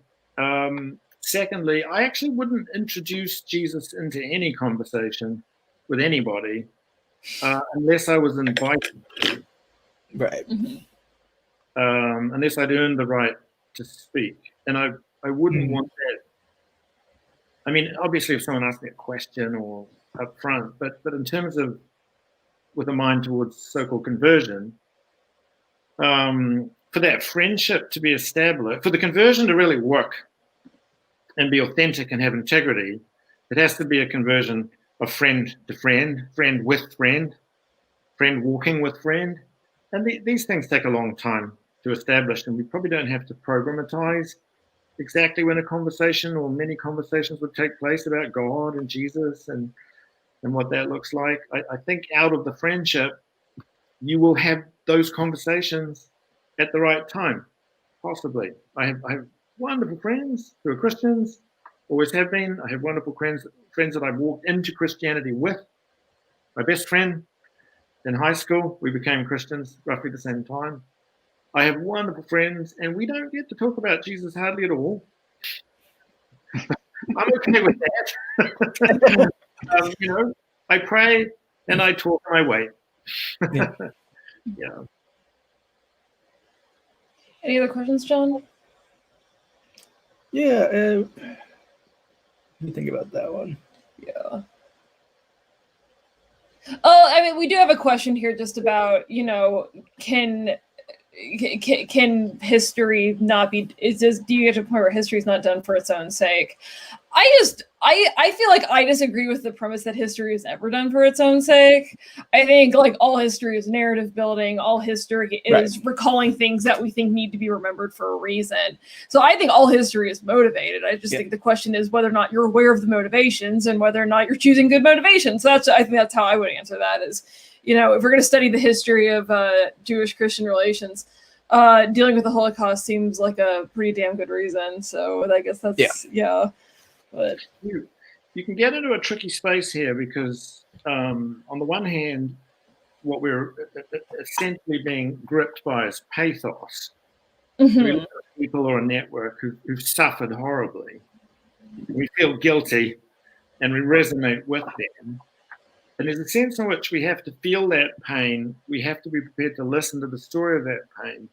Secondly, I actually wouldn't introduce Jesus into any conversation with anybody unless I was invited to. Right. Unless I'd earned the right to speak. And I wouldn't want that. I mean, obviously, if someone asked me a question or up front, but in terms of with a mind towards so-called conversion, for that friendship to be established, for the conversion to really work and be authentic and have integrity, it has to be a conversion of friend to friend, friend with friend, friend walking with friend. And these things take a long time to establish, and we probably don't have to programatize exactly when a conversation or many conversations would take place about God and Jesus and what that looks like. I think out of the friendship, you will have those conversations at the right time, possibly. I have wonderful friends who are Christians, always have been. I have wonderful friends that I've walked into Christianity with. My best friend in high school, we became Christians roughly the same time. I have wonderful friends, and we don't get to talk about Jesus hardly at all. I'm okay with that. I pray and I talk and I wait. Yeah. Yeah. Any other questions, John? Yeah. Let me think about that one. Yeah. Oh, I mean, we do have a question here just about, can history not be, do you get to a point where history is not done for its own sake? I feel like I disagree with the premise that history is ever done for its own sake. I think like all history is narrative building, all history is recalling things that we think need to be remembered for a reason. So I think all history is motivated. I just think the question is whether or not you're aware of the motivations and whether or not you're choosing good motivations. So I think that's how I would answer that is, if we're going to study the history of Jewish-Christian relations, dealing with the Holocaust seems like a pretty damn good reason. So I guess that's, But you can get into a tricky space here because on the one hand, what we're essentially being gripped by is pathos. Mm-hmm. We look at people or a network who've suffered horribly. We feel guilty and we resonate with them. And there's a sense in which we have to feel that pain. We have to be prepared to listen to the story of that pain.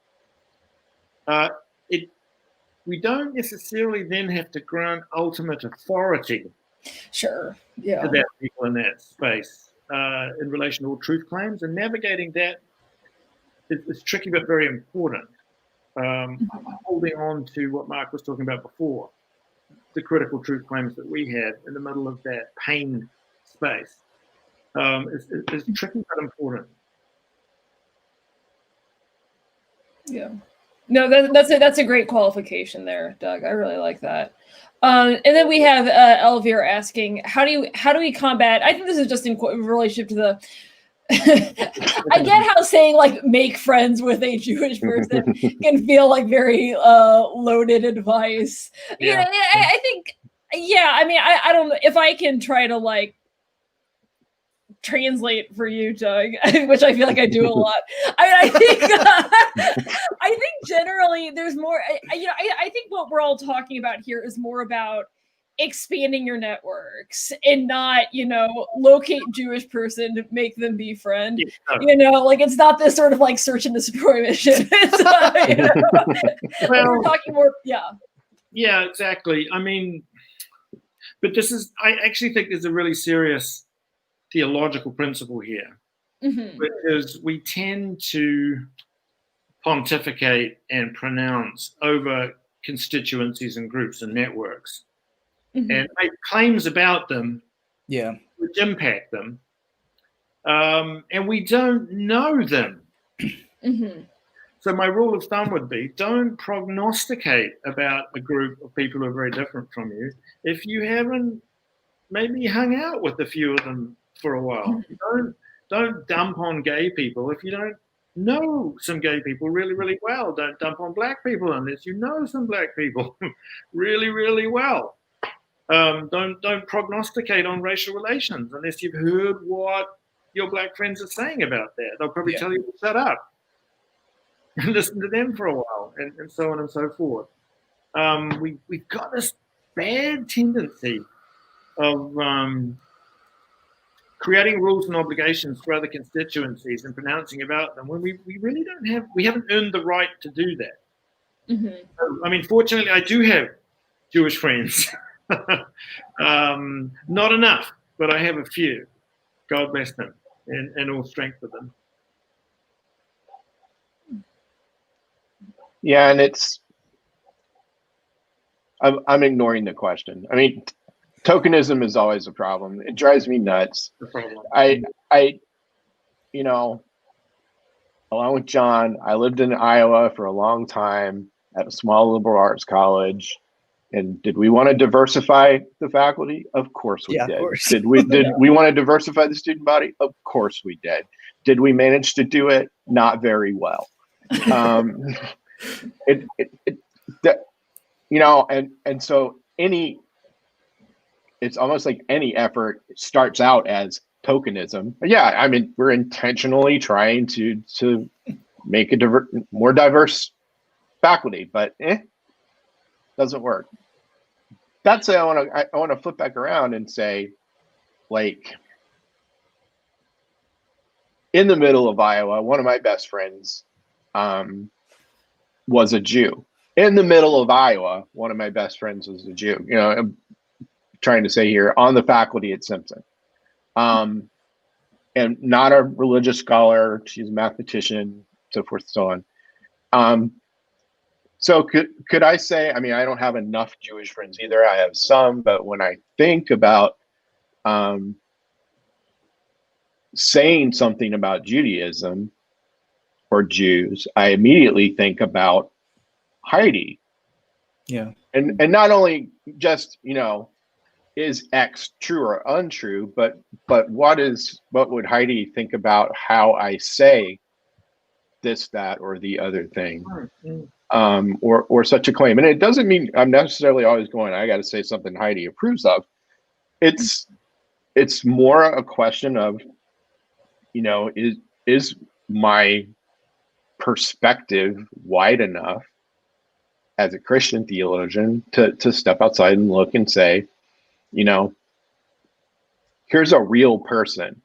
We don't necessarily then have to grant ultimate authority to that people in that space in relation to all truth claims. And navigating that is tricky but very important. Holding on to what Mark was talking about before, the critical truth claims that we have in the middle of that pain space is tricky but important. Yeah. No, that's a great qualification there, Doug. I really like that. And then we have Elvira asking, how do we combat? I think this is just in relationship to the. I get how saying like make friends with a Jewish person can feel like very loaded advice. I think Yeah, I mean, I don't know if I can try to like translate for you, Doug, which I feel like I do a lot. I think I think generally there's more. I think what we're all talking about here is more about expanding your networks and not, locate Jewish person to make them be friend. Like it's not this sort of like search and destroy mission. We're talking more, Yeah, exactly. I mean, but I actually think there's a really serious theological principle here, because we tend to pontificate and pronounce over constituencies and groups and networks, and make claims about them, which impact them, and we don't know them. So my rule of thumb would be, don't prognosticate about a group of people who are very different from you if you haven't maybe hung out with a few of them for a while. Don't dump on gay people if you don't know some gay people really, really well. Don't dump on black people unless you know some black people really, really well. Don't prognosticate on racial relations unless you've heard what your black friends are saying about that. They'll probably tell you to shut up and listen to them for a while, and so on and so forth. We've got this bad tendency of creating rules and obligations for other constituencies and pronouncing about them when we really haven't earned the right to do that. So, I mean, fortunately, I do have Jewish friends. Not enough, but I have a few. God bless them, and all strength for them. Yeah, and I'm ignoring the question. I mean, tokenism is always a problem. It drives me nuts. I along with John, I lived in Iowa for a long time at a small liberal arts college. And did we want to diversify the faculty? Of course we did. Of course. Did we want to diversify the student body? Of course we did. Did we manage to do it? Not very well. And so it's almost like any effort starts out as tokenism. Yeah, I mean, we're intentionally trying to make a more diverse faculty, but doesn't work. That's why I want to flip back around and say, like, in the middle of Iowa, one of my best friends was a Jew. In the middle of Iowa, one of my best friends was a Jew. I'm trying to say here, on the faculty at Simpson. And not a religious scholar. She's a mathematician, so forth and so on. So could I say, I mean, I don't have enough Jewish friends either. I have some, but when I think about saying something about Judaism or Jews, I immediately think about Heidi. Yeah. And not only just, is X true or untrue, but what would Heidi think about how I say this, that, or the other thing? Or such a claim. And it doesn't mean I'm necessarily always going, I got to say something Heidi approves of. It's more a question of, is my perspective wide enough as a Christian theologian to step outside and look and say, here's a real person,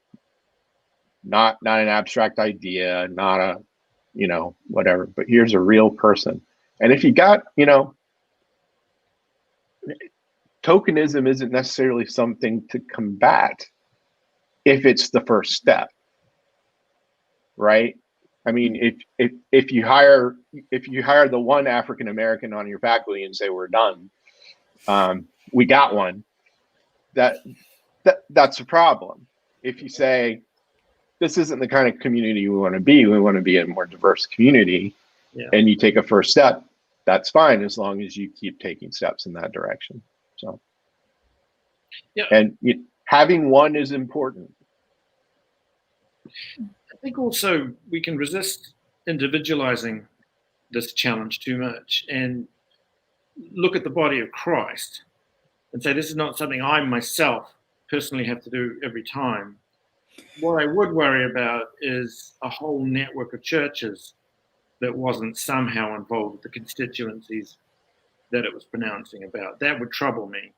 not an abstract idea, not a, whatever, but here's a real person. And if you got, tokenism isn't necessarily something to combat if it's the first step, right? I mean, if you hire the one African American on your faculty and say we're done, we got one, that's a problem. If you say this isn't the kind of community we want to be a more diverse community, and you take a first step, that's fine as long as you keep taking steps in that direction. So, and having one is important. I think also we can resist individualizing this challenge too much and look at the body of Christ and say this is not something I myself personally have to do every time. What I would worry about is a whole network of churches that wasn't somehow involved with the constituencies that it was pronouncing about. That would trouble me.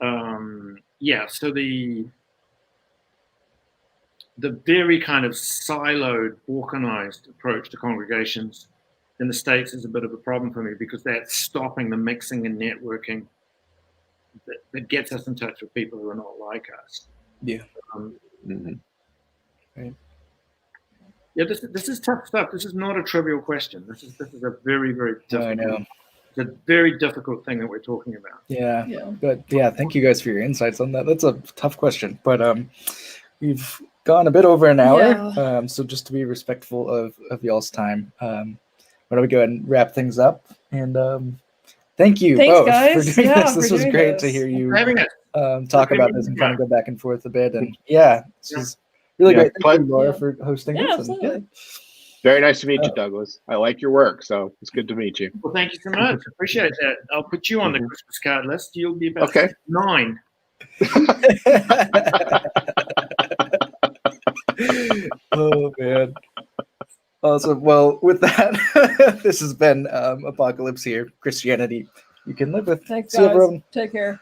So the very kind of siloed, organized approach to congregations in the States is a bit of a problem for me, because that's stopping the mixing and networking that gets us in touch with people who are not like us. Yeah. Right. Yeah, this is tough stuff. This is not a trivial question. This is a very, very difficult. I know. It's a very difficult thing that we're talking about. Yeah. But yeah, thank you guys for your insights on that. That's a tough question, but we've gone a bit over an hour. So just to be respectful of y'all's time, why don't we go ahead and wrap things up? And thank you both for doing this. This was great to hear you talk about this and kind of go back and forth a bit. And this is really great. Thank you, Laura, for hosting this. Absolutely. Very nice to meet you, Douglas. I like your work, so it's good to meet you. Well, thank you so much. Appreciate that. I'll put you on the Christmas card list. You'll be about 9. Oh, man. Awesome. Well, with that, this has been Apocalypse here. Christianity you can live with. Thanks, See you, guys. everyone. Take care.